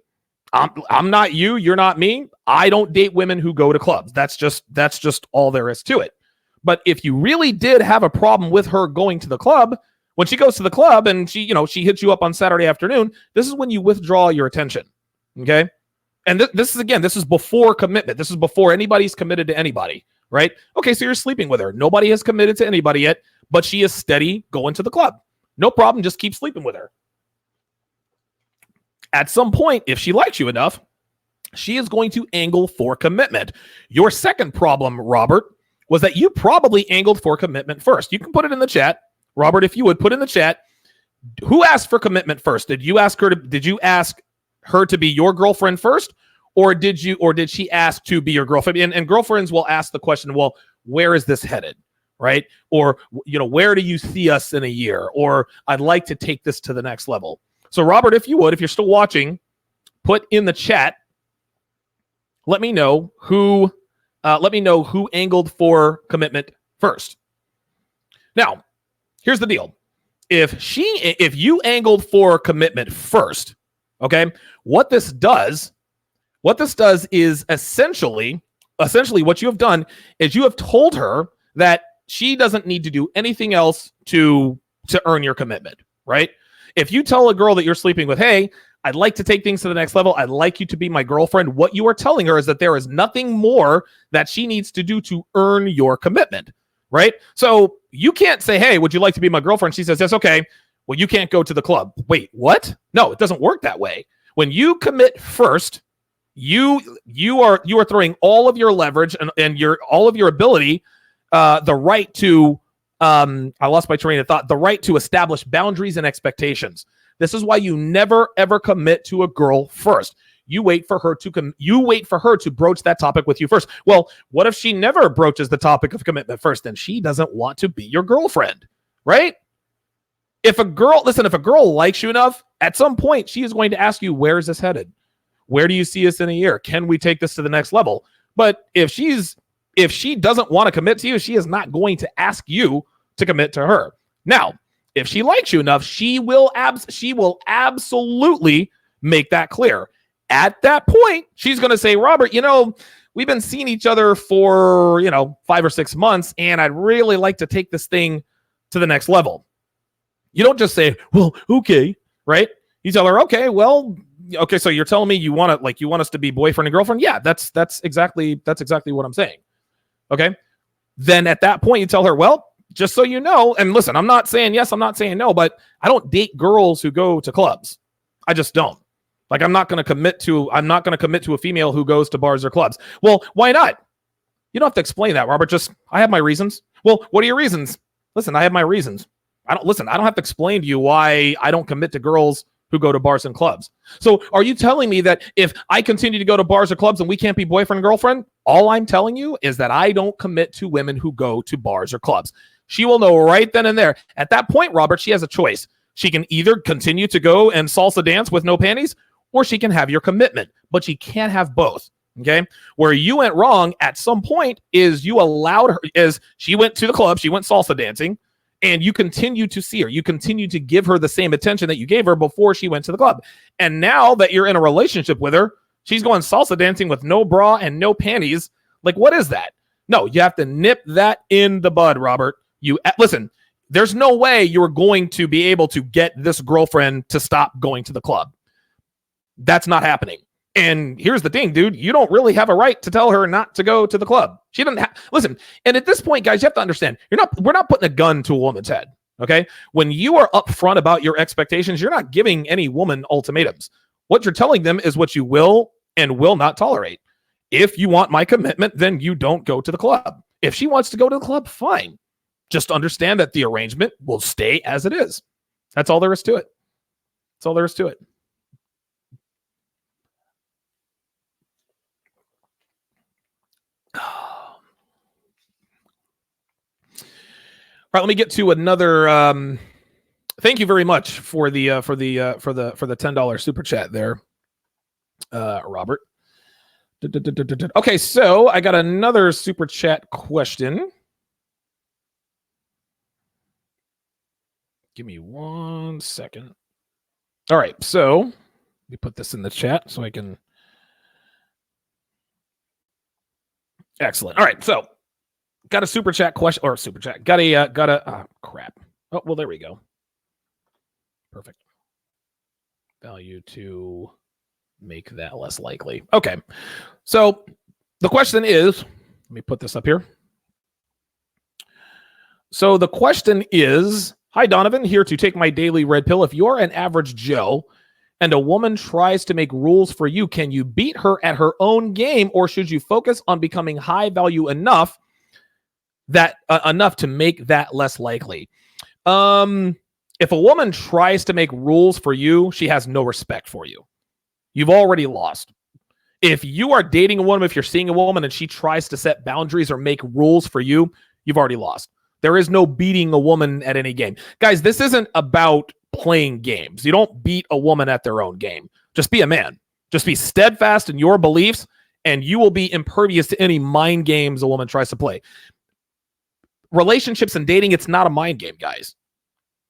Speaker 1: I'm not you. You're not me. I don't date women who go to clubs. That's just all there is to it. But if you really did have a problem with her going to the club, when she goes to the club and she hits you up on Saturday afternoon, this is when you withdraw your attention. Okay. And this is before commitment. This is before anybody's committed to anybody, right? Okay, so you're sleeping with her. Nobody has committed to anybody yet, but she is steady going to the club. No problem. Just keep sleeping with her. At some point, if she likes you enough, she is going to angle for commitment. Your second problem, Robert, was that you probably angled for commitment first. You can put it in the chat. Robert, if you would put in the chat, who asked for commitment first? Did you ask her to be your girlfriend first, or did she ask to be your girlfriend? And girlfriends will ask the question, well, where is this headed? Right? Or, where do you see us in a year? Or I'd like to take this to the next level. So Robert, if you're still watching, put in the chat, let me know who angled for commitment first. Now, here's the deal. If you angled for commitment first, okay, what this does is essentially what you have done is you have told her that she doesn't need to do anything else to earn your commitment, right? If you tell a girl that you're sleeping with, hey, I'd like to take things to the next level, I'd like you to be my girlfriend, what you are telling her is that there is nothing more that she needs to do to earn your commitment, right? So you can't say, hey, would you like to be my girlfriend? She says, yes, okay. Well, you can't go to the club. Wait, what? No, it doesn't work that way. When you commit first, you are throwing all of your leverage and all of your ability, the right to I lost my train of thought, the right to establish boundaries and expectations. This is why you never ever commit to a girl first. You wait for her to broach that topic with you first. Well, what if she never broaches the topic of commitment first? Then she doesn't want to be your girlfriend, right? If a girl likes you enough, at some point she is going to ask you, where is this headed? Where do you see us in a year? Can we take this to the next level? But if she doesn't want to commit to you, she is not going to ask you to commit to her. Now, if she likes you enough, she will absolutely make that clear. At that point, she's going to say, Robert, we've been seeing each other for, 5 or 6 months, and I'd really like to take this thing to the next level. You don't just say, well, okay, right? You tell her, okay, so you're telling me you want us to be boyfriend and girlfriend? Yeah, that's exactly what I'm saying. Okay. Then at that point, you tell her, well, just so you know, and listen, I'm not saying yes, I'm not saying no, but I don't date girls who go to clubs. I just don't. Like, I'm not going to commit to a female who goes to bars or clubs. Well, why not? You don't have to explain that, Robert. I have my reasons. Well, what are your reasons? Listen, I have my reasons. I don't have to explain to you why I don't commit to girls who go to bars and clubs. So are you telling me that if I continue to go to bars or clubs and we can't be boyfriend and girlfriend? All I'm telling you is that I don't commit to women who go to bars or clubs. She will know right then and there. At that point, Robert, she has a choice. She can either continue to go and salsa dance with no panties, or she can have your commitment, but she can't have both. Okay. Where you went wrong at some point is you allowed her, as she went to the club, she went salsa dancing, and you continue to see her. You continue to give her the same attention that you gave her before she went to the club. And now that you're in a relationship with her, she's going salsa dancing with no bra and no panties. Like, what is that? No, you have to nip that in the bud, Robert. Listen, there's no way you're going to be able to get this girlfriend to stop going to the club. That's not happening. And here's the thing, dude, you don't really have a right to tell her not to go to the club. She doesn't listen. And at this point, guys, you have to understand, we're not putting a gun to a woman's head. Okay. When you are upfront about your expectations, you're not giving any woman ultimatums. What you're telling them is what you will and will not tolerate. If you want my commitment, then you don't go to the club. If she wants to go to the club, fine. Just understand that the arrangement will stay as it is. That's all there is to it. That's all there is to it. All right, let me get to another. Thank you very much for the $10 super chat there, Robert. Okay, so I got another super chat question. Give me 1 second. All right, so let me put this in the chat so I can. Excellent. All right, so Got a super chat question or super chat. Got a crap. Oh, well, there we go. Perfect. Value to make that less likely. Okay. So the question is, let me put this up here. So the question is, hi, Donovan, here to take my daily red pill. If you're an average Joe and a woman tries to make rules for you, can you beat her at her own game, or should you focus on becoming high value enough to make that less likely? If a woman tries to make rules for you, she has no respect for you. You've already lost. If you are dating a woman, if you're seeing a woman and she tries to set boundaries or make rules for you, you've already lost. There is no beating a woman at any game. Guys, this isn't about playing games. You don't beat a woman at their own game. Just be a man. Just be steadfast in your beliefs, and you will be impervious to any mind games a woman tries to play. Relationships and dating, it's not a mind game, guys.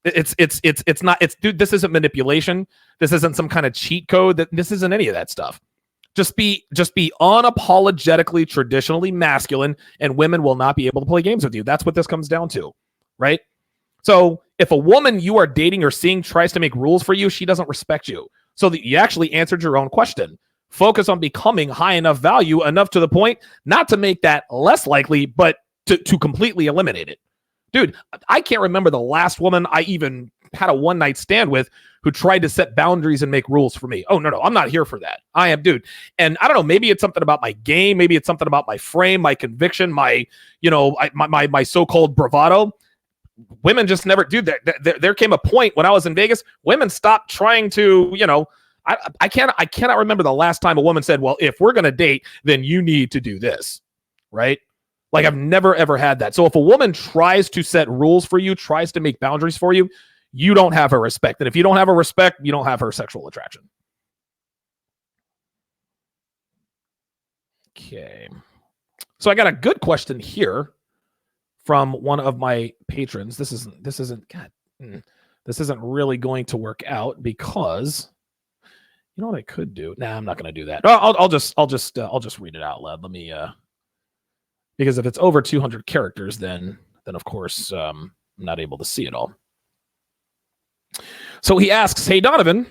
Speaker 1: It's not. Dude, this isn't manipulation. This isn't some kind of cheat code. This isn't any of that stuff. Just be unapologetically traditionally masculine, and women will not be able to play games with you. That's what this comes down to, right? So if a woman you are dating or seeing tries to make rules for you, she doesn't respect you. So that you actually answered your own question. Focus on becoming high enough value, enough to the point not to make that less likely, but to completely eliminate it. Dude, I can't remember the last woman I even had a one-night stand with who tried to set boundaries and make rules for me. Oh, no, I'm not here for that. I am, dude. And I don't know, maybe it's something about my game. Maybe it's something about my frame, my conviction, my so-called bravado. Women just never do that. There came a point when I was in Vegas, women stopped trying to, I cannot remember the last time a woman said, well, if we're going to date, then you need to do this, right? Like, I've never, ever had that. So if a woman tries to set rules for you, tries to make boundaries for you, you don't have her respect. And if you don't have her respect, you don't have her sexual attraction. Okay. So I got a good question here from one of my patrons. This isn't really going to work out because you know what I could do? Nah, I'm not going to do that. I'll just read it out loud. Let me because if it's over 200 characters, then of course I'm not able to see it all. So he asks, hey, Donovan,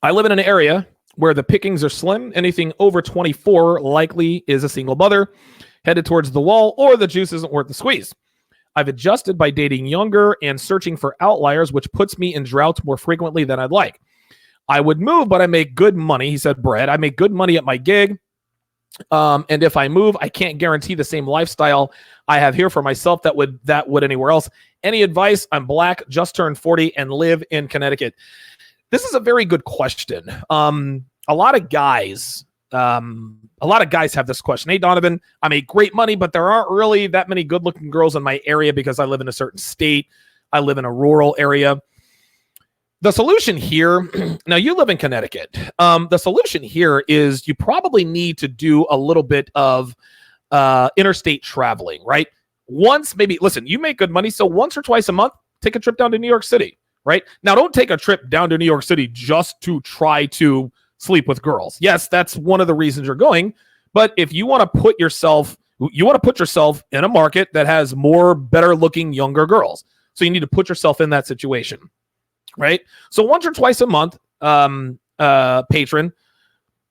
Speaker 1: I live in an area where the pickings are slim. Anything over 24 likely is a single mother headed towards the wall, or the juice isn't worth the squeeze. I've adjusted by dating younger and searching for outliers, which puts me in droughts more frequently than I'd like. I would move, but I make good money. He said, Brad, I make good money at my gig. And if I move, I can't guarantee the same lifestyle I have here for myself that would anywhere else. Any advice? I'm black, just turned 40, and live in Connecticut. This is a very good question. A lot of guys have this question. Hey, Donovan, I make great money, but there aren't really that many good-looking girls in my area because I live in a certain state. I live in a rural area. The solution here, now you live in Connecticut. The solution here is you probably need to do a little bit of interstate traveling, right? Listen, you make good money, so once or twice a month, take a trip down to New York City, right? Now, don't take a trip down to New York City just to try to sleep with girls. Yes, that's one of the reasons you're going, but if you want to put yourself in a market that has more better-looking younger girls, so you need to put yourself in that situation. Right? So once or twice a month, patron,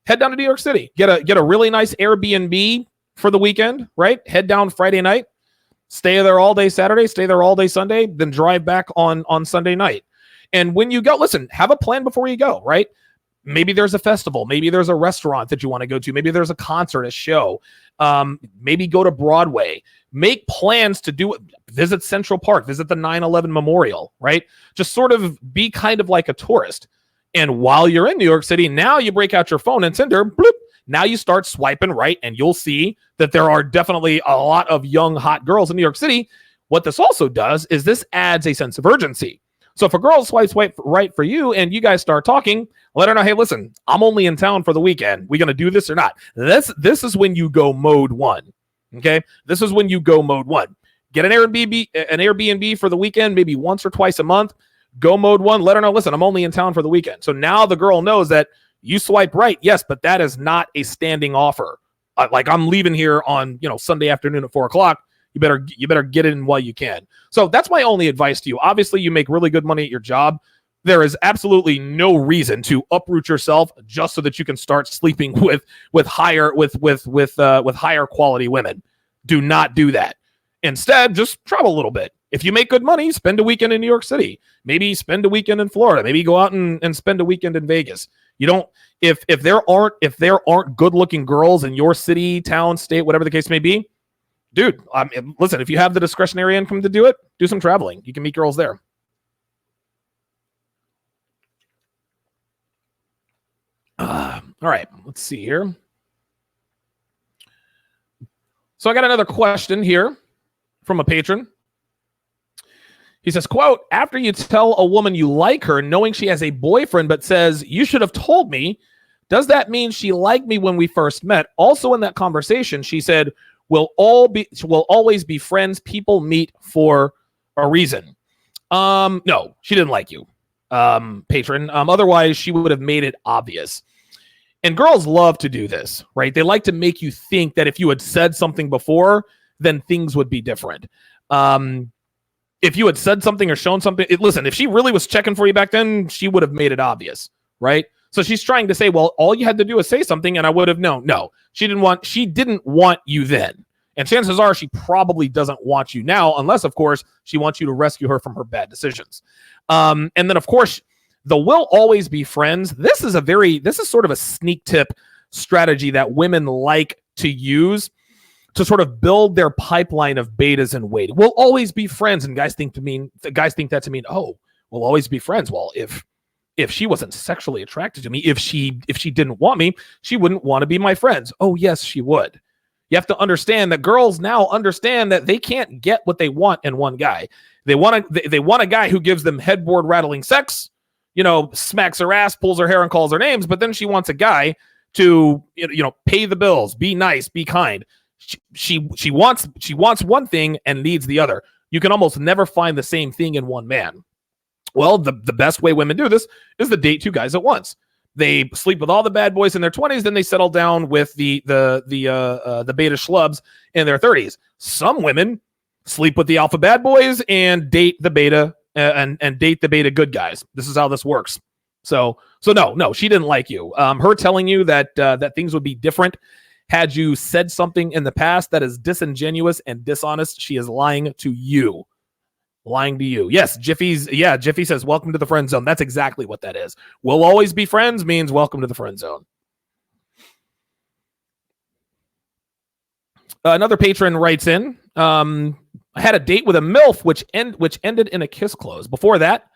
Speaker 1: head down to New York City. Get a really nice Airbnb for the weekend, right? Head down Friday night, stay there all day Saturday, stay there all day Sunday, then drive back on Sunday night. And when you go, listen, have a plan before you go, right? Maybe there's a festival. Maybe there's a restaurant that you want to go to. Maybe there's a concert, a show. Maybe go to Broadway. Make plans to do it. Visit Central Park. Visit the 9/11 Memorial, right? Just sort of be kind of like a tourist. And while you're in New York City, now you break out your phone and Tinder, bloop, now you start swiping right, and you'll see that there are definitely a lot of young, hot girls in New York City. What this also does is this adds a sense of urgency. So if a girl swipes right for you and you guys start talking, let her know, hey, listen, I'm only in town for the weekend. We going to do this or not? This is when you go mode one. Okay? This is when you go mode one. Get an Airbnb for the weekend, maybe once or twice a month. Go mode one. Let her know, listen, I'm only in town for the weekend. So now the girl knows that you swipe right, yes, but that is not a standing offer. like I'm leaving here on, Sunday afternoon at 4:00. You better get in while you can. So that's my only advice to you. Obviously, you make really good money at your job. There is absolutely no reason to uproot yourself just so that you can start sleeping with higher quality women. Do not do that. Instead, just travel a little bit. If you make good money, spend a weekend in New York City. Maybe spend a weekend in Florida. Maybe go out and spend a weekend in Vegas. You don't if there aren't good looking girls in your city, town, state, whatever the case may be, dude. Listen, if you have the discretionary income to do it, do some traveling. You can meet girls there. All right, let's see here. So I got another question here from a patron. He says, quote, after you tell a woman you like her, knowing she has a boyfriend, but says, you should have told me, does that mean she liked me when we first met? Also in that conversation, she said, we'll always be friends. People meet for a reason. No, she didn't like you, patron. Otherwise, she would have made it obvious. And girls love to do this, right? They like to make you think that if you had said something before, then things would be different. If you had said something or shown something, listen, if she really was checking for you back then, she would have made it obvious, right? So she's trying to say, well, all you had to do is say something and I would have known. No, she didn't want you then. And chances are she probably doesn't want you now, unless, of course, she wants you to rescue her from her bad decisions. And then, of course, the will always be friends. This is sort of a sneak tip strategy that women like to use to sort of build their pipeline of betas and wait. We'll always be friends. And guys think that to mean, oh, we'll always be friends. Well, if she wasn't sexually attracted to me, if she didn't want me, she wouldn't want to be my friends. Oh, yes, she would. You have to understand that girls now understand that they can't get what they want in one guy. They want a guy who gives them headboard rattling sex, smacks her ass, pulls her hair, and calls her names. But then she wants a guy to, pay the bills, be nice, be kind. She wants one thing and needs the other. You can almost never find the same thing in one man. Well, the best way women do this is to date two guys at once. They sleep with all the bad boys in their 20s, then they settle down with the beta schlubs in their 30s. Some women sleep with the alpha bad boys and date the beta and date the beta good guys. This is how this works. So no, she didn't like you. Her telling you that things would be different had you said something in the past that is disingenuous and dishonest. She is lying to you. Lying to you. Yes, Jiffy says, welcome to the friend zone. That's exactly what that is. We'll always be friends means welcome to the friend zone. Another patron writes in, I had a date with a MILF which ended in a kiss close. Before that,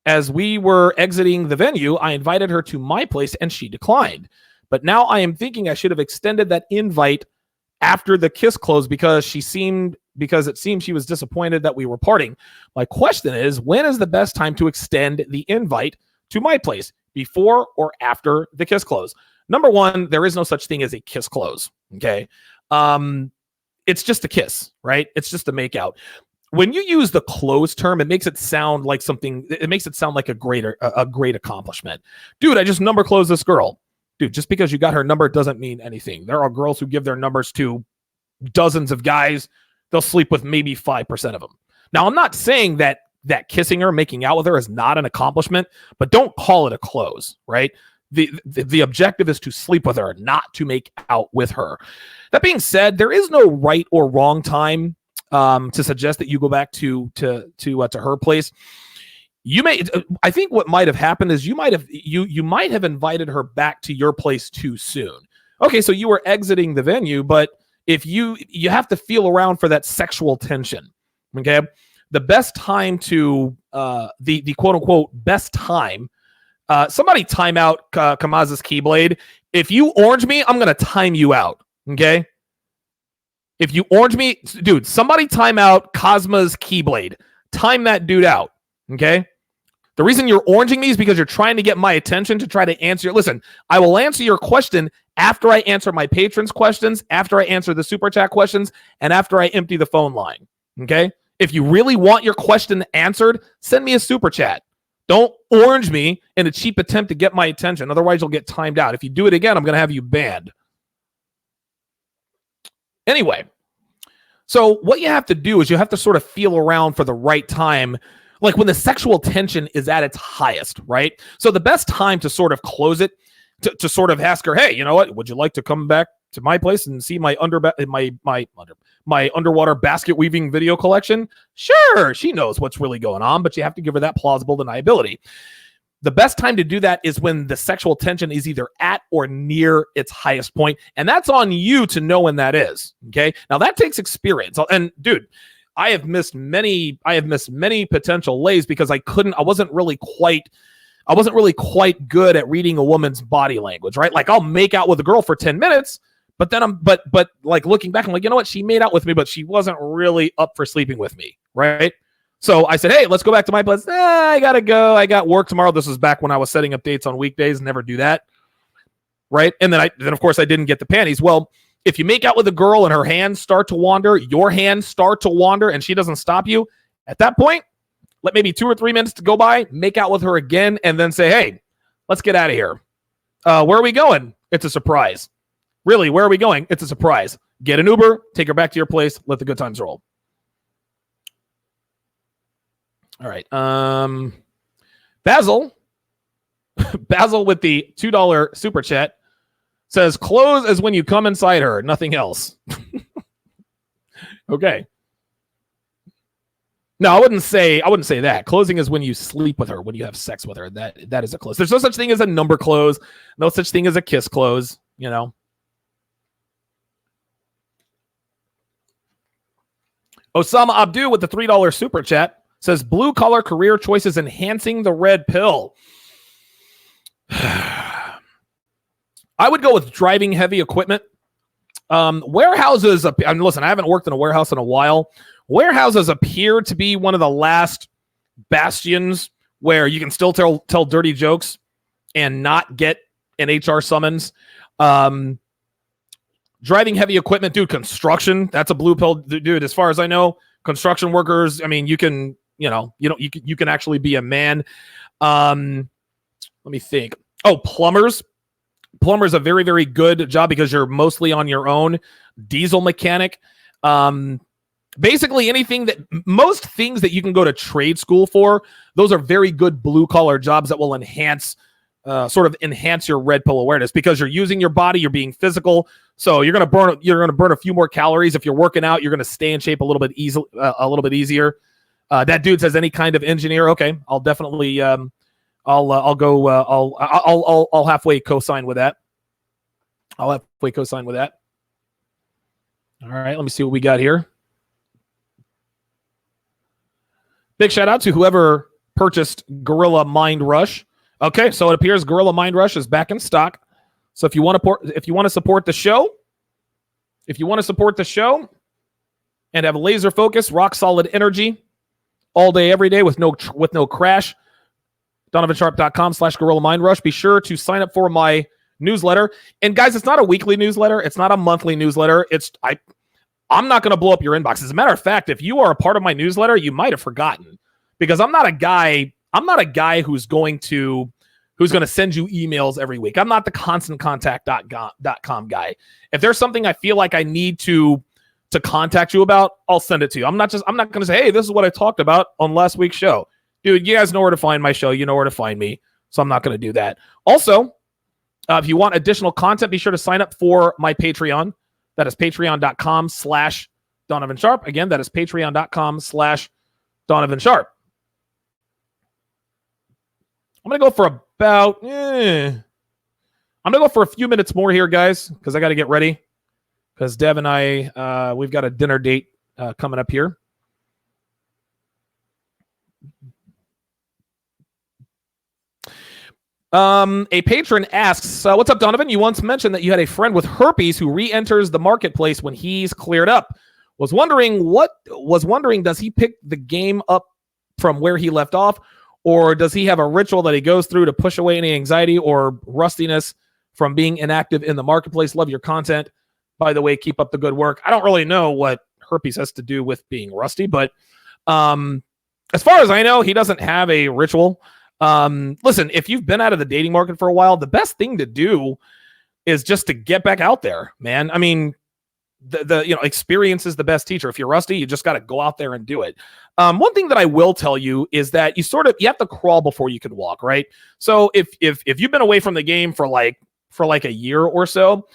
Speaker 1: as we were exiting the venue, I invited her to my place and she declined. But now I am thinking I should have extended that invite after the kiss close because it seemed she was disappointed that we were parting. My question is, when is the best time to extend the invite to my place? Before or after the kiss close? Number one, there is no such thing as a kiss close. Okay. It's just a kiss, right? It's just a make out. When you use the close term, it makes it sound like a great accomplishment. Dude, I just number closed this girl. Dude, just because you got her number doesn't mean anything. There are girls who give their numbers to dozens of guys. They'll sleep with maybe 5% of them. Now, I'm not saying that kissing her, making out with her is not an accomplishment, but don't call it a close, right? The objective is to sleep with her, not to make out with her. That being said, there is no right or wrong time to suggest that you go back to her place. I think what might have happened is you might have invited her back to your place too soon. Okay, so you were exiting the venue, but if you have to feel around for that sexual tension. Okay, the best time to the quote unquote best time. Somebody time out Kamaz's Keyblade. If you orange me, I'm gonna time you out. Okay. If you orange me, dude, somebody time out Cosma's Keyblade. Time that dude out. Okay. The reason you're oranging me is because you're trying to get my attention to try to answer. Listen, I will answer your question after I answer my patrons' questions, after I answer the super chat questions, and after I empty the phone line. Okay? If you really want your question answered, send me a super chat. Don't orange me in a cheap attempt to get my attention. Otherwise, you'll get timed out. If you do it again, I'm going to have you banned. Anyway, so what you have to do is you have to sort of feel around for the right time, like when the sexual tension is at its highest, right? So the best time to sort of close it, to sort of ask her, hey, you know what? Would you like to come back to my place and see my underwater basket weaving video collection? Sure, she knows what's really going on, but you have to give her that plausible deniability. The best time to do that is when the sexual tension is either at or near its highest point, and that's on you to know when that is. Okay, now that takes experience, and dude, I have missed many potential lays because I wasn't really quite good at reading a woman's body language, right? Like I'll make out with a girl for 10 minutes, but then but like looking back, I'm like, you know what? She made out with me, but she wasn't really up for sleeping with me, right? So I said, hey, let's go back to my place. I gotta go. I got work tomorrow. This was back when I was setting up dates on weekdays. Never do that, right? And then of course I didn't get the panties. Well, if you make out with a girl and her hands start to wander, your hands start to wander, and she doesn't stop you, at that point, let maybe 2 or 3 minutes to go by, make out with her again, and then say, hey, let's get out of here. Where are we going? It's a surprise. Really, where are we going? It's a surprise. Get an Uber, take her back to your place, let the good times roll. All right. Basil with the $2 super chat says, close as when you come inside her, nothing else. Okay. No, I wouldn't say that. Closing is when you sleep with her, when you have sex with her. That is a close. There's no such thing as a number close, no such thing as a kiss close, you know. Osama Abdu with the $3 super chat says, blue collar career choices enhancing the red pill. I would go with driving heavy equipment. Warehouses, listen, I haven't worked in a warehouse in a while. Warehouses appear to be one of the last bastions where you can still tell dirty jokes and not get an HR summons. Driving heavy equipment, dude, construction, that's a blue pill, dude. As far as I know, construction workers, I mean, you can actually be a man. Let me think. Oh, plumbers. Plumber's a very, very good job because you're mostly on your own. Diesel mechanic. Basically most things that you can go to trade school for, those are very good blue collar jobs that will enhance your red pill awareness because you're using your body, you're being physical. So you're going to burn a few more calories. If you're working out, you're going to stay in shape a little bit easier. That dude says any kind of engineer. Okay. I'll definitely, I'll halfway co-sign with that. All right. Let me see what we got here. Big shout out to whoever purchased Gorilla Mind Rush. Okay, so it appears Gorilla Mind Rush is back in stock. So if you want to support the show, and have laser focus, rock solid energy all day, every day with no crash, DonovanSharpe.com/Gorilla Mind Rush. Be sure to sign up for my newsletter. And guys, it's not a weekly newsletter. It's not a monthly newsletter. I'm not going to blow up your inbox. As a matter of fact, if you are a part of my newsletter, you might have forgotten because I'm not a guy who's going to send you emails every week. I'm not the constantcontact.com guy. If there's something I feel like I need to contact you about, I'll send it to you. I'm not going to say, hey, this is what I talked about on last week's show. Dude, you guys know where to find my show. You know where to find me. So I'm not going to do that. Also, if you want additional content, be sure to sign up for my Patreon. That is patreon.com/Donovan Sharpe. Again, that is patreon.com/Donovan Sharpe. I'm going to go for a few minutes more here, guys, because I got to get ready. Because Dev and I, we've got a dinner date coming up here. A patron asks, what's up, Donovan? You once mentioned that you had a friend with herpes who re-enters the marketplace when he's cleared up. Was wondering, does he pick the game up from where he left off? Or does he have a ritual that he goes through to push away any anxiety or rustiness from being inactive in the marketplace? Love your content. By the way, keep up the good work. I don't really know what herpes has to do with being rusty, but as far as I know, he doesn't have a ritual. Listen, if you've been out of the dating market for a while, the best thing to do is just to get back out there, man. I mean, the experience is the best teacher. If you're rusty, you just got to go out there and do it. One thing that I will tell you is that you have to crawl before you can walk, right? So if you've been away from the game for like a year or so,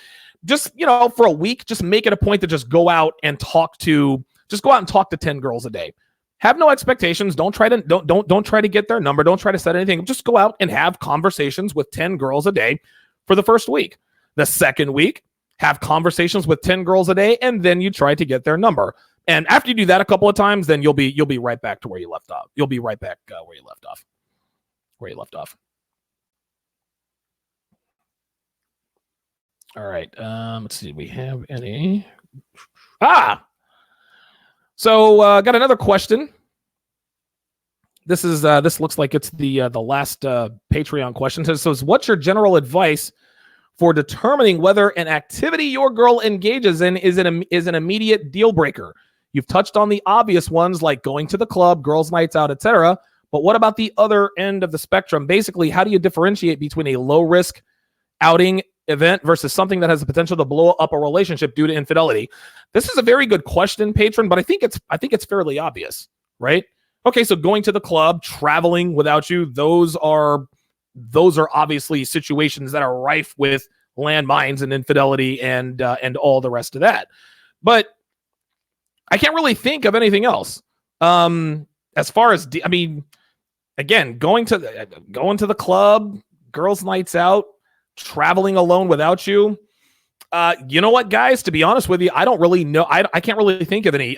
Speaker 1: just for a week, just make it a point to just go out and talk to 10 girls a day. Have no expectations. Don't try to get their number. Don't try to set anything. Just go out and have conversations with 10 girls a day for the first week. The second week, have conversations with 10 girls a day, and then you try to get their number. And after you do that a couple of times, then you'll be right back to where you left off. You'll be right back where you left off. All right. Let's see. We have any. So got another question. This looks like it's the last Patreon question. It says, what's your general advice for determining whether an activity your girl engages in is an immediate deal breaker? You've touched on the obvious ones like going to the club, girls' nights out, etc. But what about the other end of the spectrum? Basically, how do you differentiate between a low-risk outing event versus something that has the potential to blow up a relationship due to infidelity? This is a very good question, patron, but I think it's fairly obvious, right? Okay, so going to the club, traveling without you, those are obviously situations that are rife with landmines and infidelity and all the rest of that. But I can't really think of anything else. As far as again, going to the club, girls' nights out, traveling alone without you. You know what, guys? To be honest with you, I don't really know. I can't really think of any.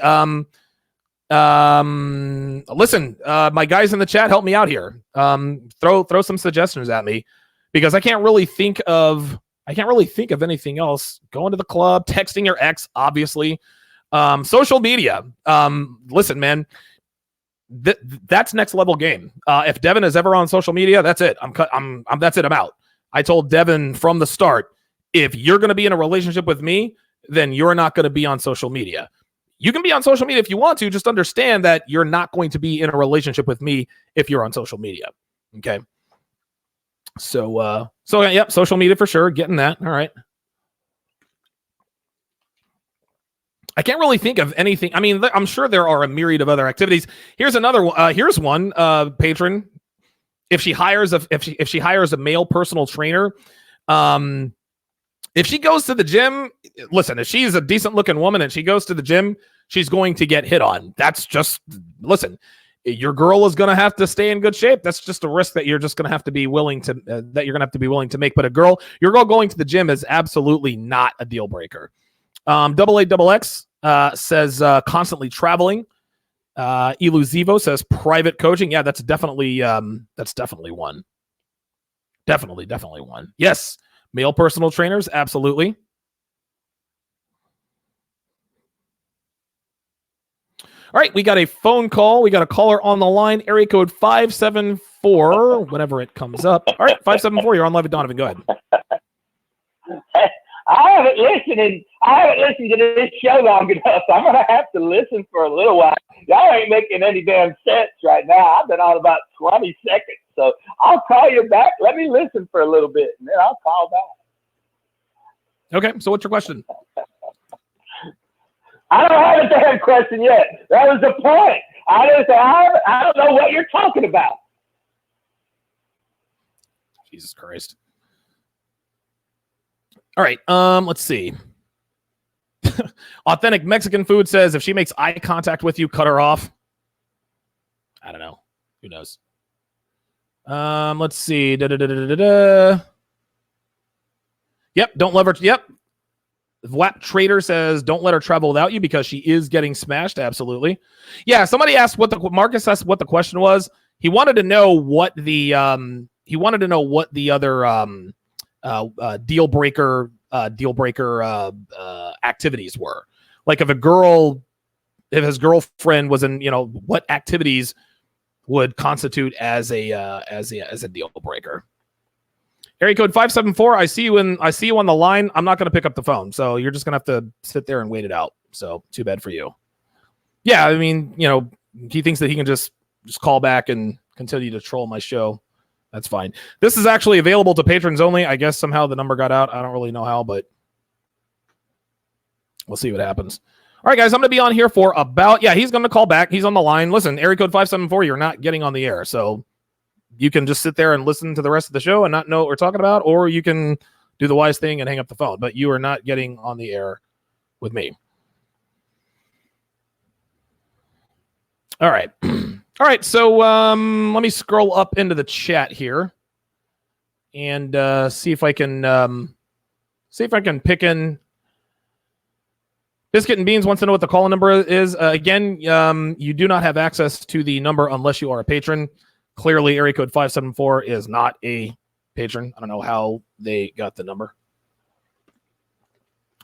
Speaker 1: Listen, my guys in the chat, help me out here. Throw some suggestions at me, because I can't really think of anything else. Going to the club, texting your ex, obviously. Social media. Listen, man, that's next level game. If Devin is ever on social media, that's it. That's it. I'm out. I told Devin from the start, if you're going to be in a relationship with me, then you're not going to be on social media. You can be on social media if you want to. Just understand that you're not going to be in a relationship with me if you're on social media. Okay. So yep, social media for sure. Getting that. All right. I can't really think of anything. I mean, I'm sure there are a myriad of other activities. Here's another one. Here's one, patron. If she hires a male personal trainer, if she goes to the gym, listen, if she's a decent looking woman and she goes to the gym, she's going to get hit on. That's just, listen, your girl is going to have to stay in good shape. That's just a risk that you're just going to have to be willing to, make. But your girl going to the gym is absolutely not a deal breaker. XXX says constantly traveling. Elusivo says private coaching. Yeah, that's definitely one. Definitely one. Yes. Male personal trainers, absolutely. All right, we got a phone call. We got a caller on the line, area code 574, whenever it comes up. All right, 574, you're on live with Donovan. Go ahead.
Speaker 4: I haven't listened to this show long enough. I'm going to have to listen for a little while. Y'all ain't making any damn sense right now. I've been on about 20 seconds. So I'll call you back. Let me listen for a little bit, and then I'll call back.
Speaker 1: Okay, so what's your question?
Speaker 4: I don't have a damn question yet. That was the point. I don't know what you're talking about.
Speaker 1: Jesus Christ. All right, let's see. Authentic Mexican Food says, if she makes eye contact with you, cut her off. I don't know. Who knows? Let's see. Yep, don't let her. Yep. Wap Trader says, don't let her travel without you because she is getting smashed. Absolutely. Yeah, somebody asked Marcus asked what the question was. He wanted to know what the other deal breaker activities were. Like if his girlfriend was in, what activities would constitute as a deal breaker. Area code 574. I see you on the line. I'm not going to pick up the phone, so you're just going to have to sit there and wait it out. So too bad for you. Yeah, I mean, he thinks that he can just call back and continue to troll my show. That's fine. This is actually available to patrons only. I guess somehow the number got out. I don't really know how, but We'll see what happens. All right, guys, I'm going to be on here for about, he's going to call back. He's on the line. Listen, area code 574, you're not getting on the air. So you can just sit there and listen to the rest of the show and not know what we're talking about, or you can do the wise thing and hang up the phone. But you are not getting on the air with me. All right. All right, so let me scroll up into the chat here and see if I can pick in. Biscuit and Beans wants to know what the call number is. Again, you do not have access to the number unless you are a patron. Clearly, area code 574 is not a patron. I don't know how they got the number.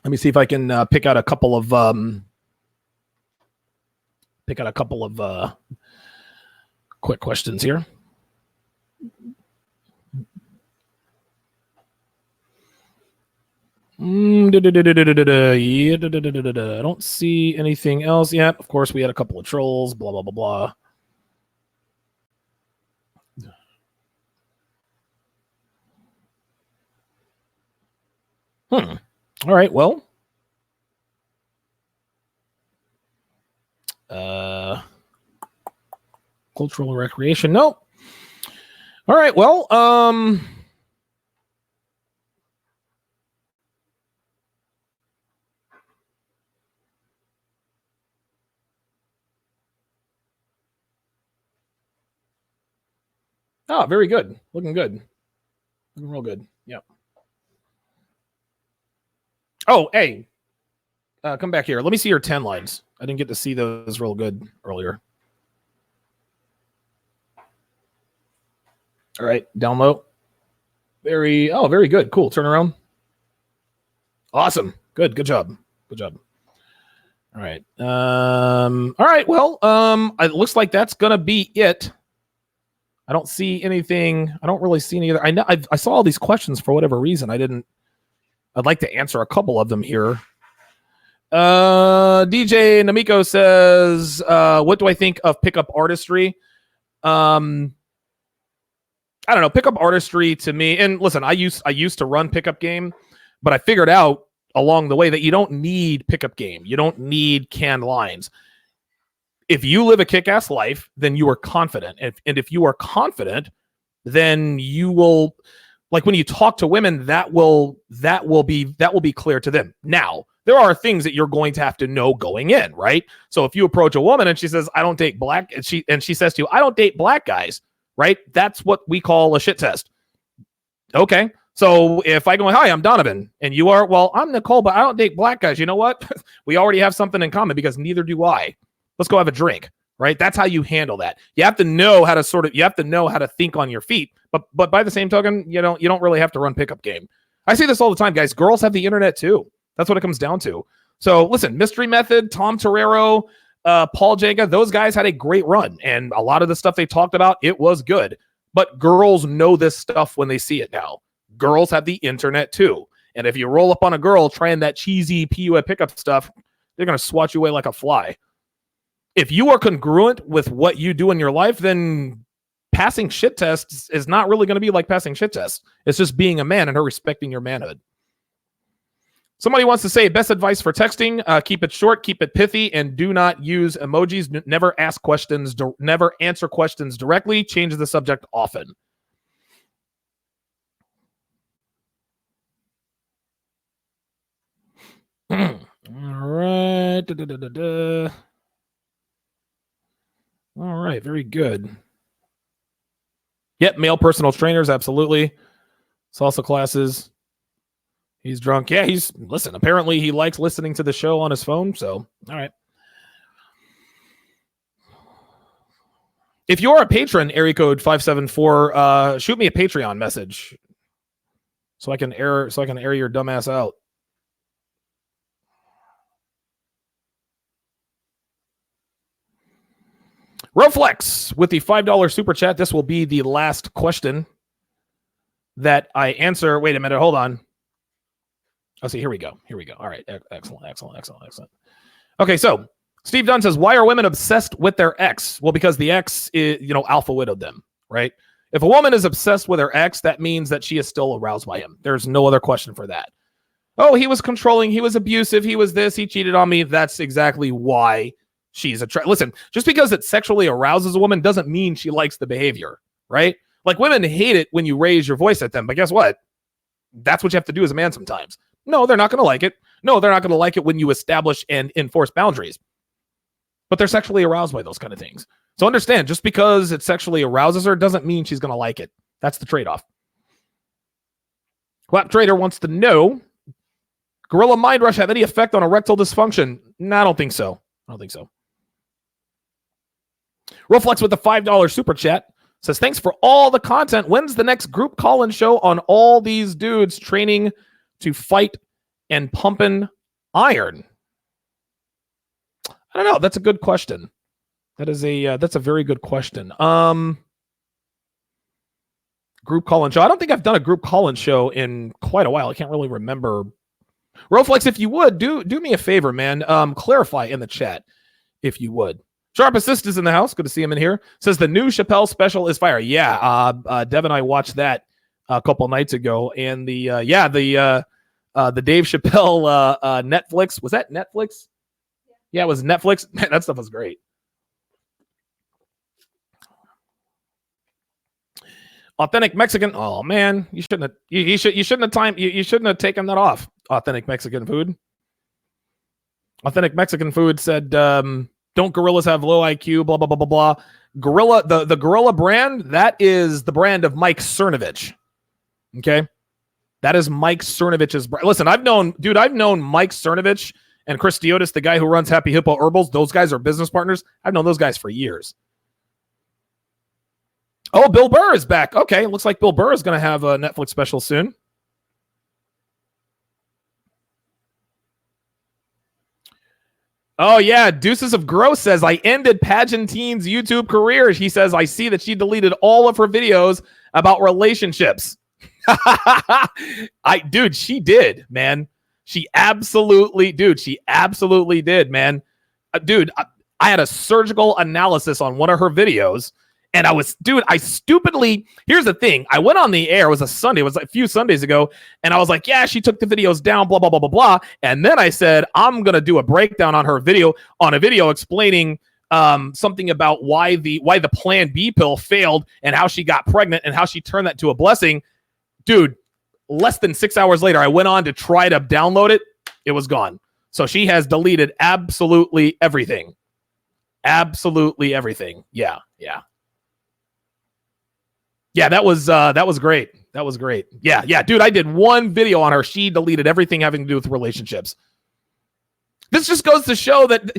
Speaker 1: Let me see if I can pick out a couple of quick questions here. I don't see anything else yet. Of course, we had a couple of trolls, blah, blah, blah, blah. All right, well. Cultural recreation, no. All right, well, oh, very good. Looking good. Looking real good. Yep. Oh, hey. Come back here. Let me see your 10 lines. I didn't get to see those real good earlier. All right. Down low. Very good. Cool. Turn around. Awesome. Good. Good job. Good job. All right. All right. Well, it looks like that's going to be it. I don't see anything. I don't really see any other. I know I saw all these questions for whatever reason. I'd like to answer a couple of them here. DJ Namiko says, what do I think of pickup artistry? I don't know. Pickup artistry to me, and listen, I used to run pickup game, but I figured out along the way that you don't need pickup game. You don't need canned lines. If you live a kick-ass life, then you are confident. And if you are confident, then you will, like when you talk to women, that will be clear to them. Now, there are things that you're going to have to know going in, right? So if you approach a woman and she says, I don't date black, and she says to you, I don't date black guys, right? That's what we call a shit test. Okay. So if I go, hi, I'm Donovan, and you are, well, I'm Nicole, but I don't date black guys. You know what? We already have something in common because neither do I. Let's go have a drink, right? That's how you handle that. You have to know how to think on your feet. But by the same token, you don't really have to run pickup game. I see this all the time, guys. Girls have the internet too. That's what it comes down to. So listen, Mystery Method, Tom Torero, Paul Jenga, those guys had a great run. And a lot of the stuff they talked about, it was good. But girls know this stuff when they see it now. Girls have the internet too. And if you roll up on a girl trying that cheesy PUA pickup stuff, they're going to swat you away like a fly. If you are congruent with what you do in your life, then passing shit tests is not really going to be like passing shit tests. It's just being a man and her respecting your manhood. Somebody wants to say best advice for texting: keep it short, keep it pithy, and do not use emojis. Never answer questions directly. Change the subject often. All right. All right, very good. Yep, male personal trainers, absolutely. Salsa classes. He's drunk. Yeah, listen, apparently he likes listening to the show on his phone, so, all right. If you're a patron, area code 574, shoot me a Patreon message so I can air your dumbass out. Roflex with the $5 super chat. This will be the last question that I answer. Wait a minute. Hold on. Oh, see, here we go. All right. Excellent. Okay. So Steve Dunn says, why are women obsessed with their ex? Well, because the ex is, alpha widowed them, right? If a woman is obsessed with her ex, that means that she is still aroused by him. There's no other question for that. Oh, he was controlling, he was abusive, he was this, he cheated on me. That's exactly why she's attracted. Listen, just because it sexually arouses a woman doesn't mean she likes the behavior, right? Like, women hate it when you raise your voice at them, but guess what? That's what you have to do as a man sometimes. No, they're not going to like it. No, they're not going to like it when you establish and enforce boundaries. But they're sexually aroused by those kind of things. So understand, just because it sexually arouses her doesn't mean she's going to like it. That's the trade-off. Quap Trader wants to know, Gorilla Mind Rush have any effect on erectile dysfunction? No, I don't think so. Roflex with the $5 super chat says, thanks for all the content. When's the next group call-in show on all these dudes training to fight and pumping iron? I don't know. That's a good question. That's a very good question. Group call-in show. I don't think I've done a group call-in show in quite a while. I can't really remember. Roflex, if you would, do me a favor, man. Clarify in the chat, if you would. Sharpe Assist is in the house. Good to see him in here. Says the new Chappelle special is fire. Yeah, Dev and I watched that a couple nights ago, and the Dave Chappelle Netflix, was that Netflix? Yeah, it was Netflix. Man, that stuff was great. Authentic Mexican. Oh man, you shouldn't have. You shouldn't have taken that off. Authentic Mexican food. Authentic Mexican food said, "Don't gorillas have low IQ?" Blah blah blah blah blah. Gorilla, the Gorilla brand, that is the brand of Mike Cernovich. Okay, that is Mike Cernovich's brand. Listen, I've known Mike Cernovich and Chris Diotis, the guy who runs Happy Hippo Herbals. Those guys are business partners. I've known those guys for years. Oh, Bill Burr is back. Okay, looks like Bill Burr is going to have a Netflix special soon. Oh, yeah. Deuces of Gross says, I ended Pageantine's YouTube career. He says, I see that she deleted all of her videos about relationships. Dude, she did, man. She absolutely did, man. Dude, I had a surgical analysis on one of her videos. And I stupidly, here's the thing. I went on the air. It was a Sunday. It was like a few Sundays ago. And I was like, yeah, she took the videos down, blah, blah, blah, blah, blah. And then I said, I'm going to do a breakdown on her video, explaining something about why the Plan B pill failed and how she got pregnant and how she turned that to a blessing. Dude, less than 6 hours later, I went on to try to download it. It was gone. So she has deleted absolutely everything. Absolutely everything. Yeah. Yeah, that was great. That was great. Yeah, dude, I did one video on her. She deleted everything having to do with relationships. This just goes to show that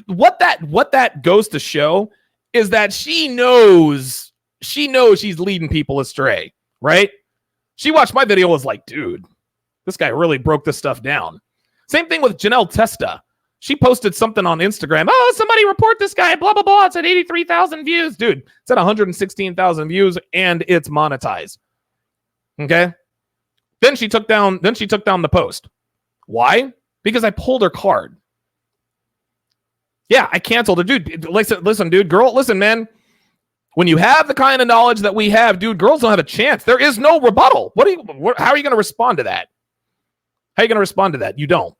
Speaker 1: what that goes to show is that she knows she's leading people astray, right? She watched my video, was like, dude, this guy really broke this stuff down. Same thing with Janelle Testa. She posted something on Instagram. Oh, somebody report this guy, blah, blah, blah. It's at 83,000 views. Dude, it's at 116,000 views and it's monetized. Okay. Then she took down the post. Why? Because I pulled her card. Yeah, I canceled her. Dude, listen, dude, girl, listen, man. When you have the kind of knowledge that we have, dude, girls don't have a chance. There is no rebuttal. How are you going to respond to that? How are you going to respond to that? You don't.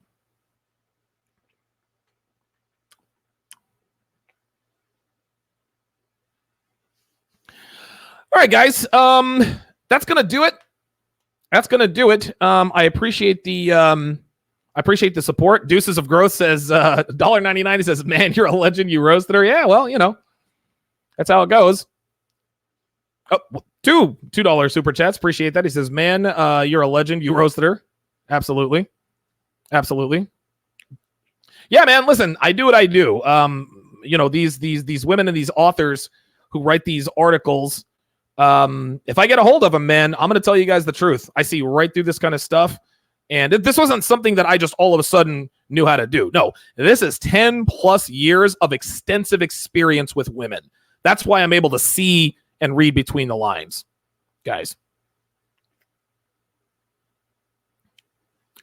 Speaker 1: All right, guys. That's gonna do it. I appreciate the support. Deuces of Growth says $1.99. He says, "Man, you're a legend. You roasted her." Yeah, well, that's how it goes. Oh, $2 super chats. Appreciate that. He says, "Man, you're a legend. You roasted her." Absolutely. Yeah, man. Listen, I do what I do. These women and these authors who write these articles. If I get a hold of them, man, I'm going to tell you guys the truth. I see right through this kind of stuff. And this wasn't something that I just all of a sudden knew how to do. No, this is 10 plus years of extensive experience with women. That's why I'm able to see and read between the lines, guys.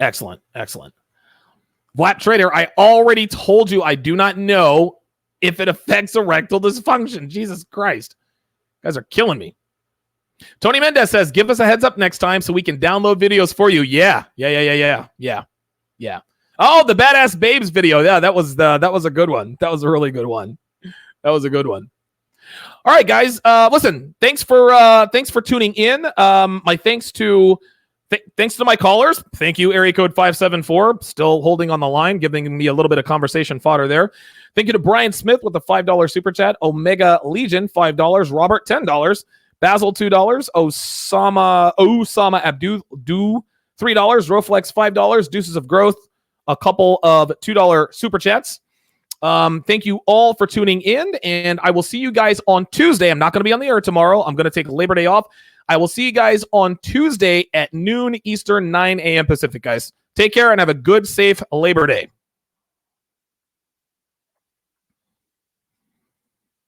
Speaker 1: Excellent. Vlad Trader, I already told you I do not know if it affects erectile dysfunction. Jesus Christ. You guys are killing me. Tony Mendez says, give us a heads up next time so we can download videos for you. Yeah. Oh, the Badass Babes video. Yeah, that was a good one. That was a really good one. That was a good one. All right, guys. Listen, thanks for tuning in. My thanks to my callers. Thank you, area code 574, still holding on the line, giving me a little bit of conversation fodder there. Thank you to Brian Smith with the $5 super chat. Omega Legion, $5. Robert, $10. Basil, $2. Osama Abdu, $3. Roflex, $5. Deuces of Growth, a couple of $2 super chats. Thank you all for tuning in, and I will see you guys on Tuesday. I'm not going to be on the air tomorrow. I'm going to take Labor Day off. I will see you guys on Tuesday at noon Eastern, 9 a.m. Pacific, guys. Take care and have a good, safe Labor Day.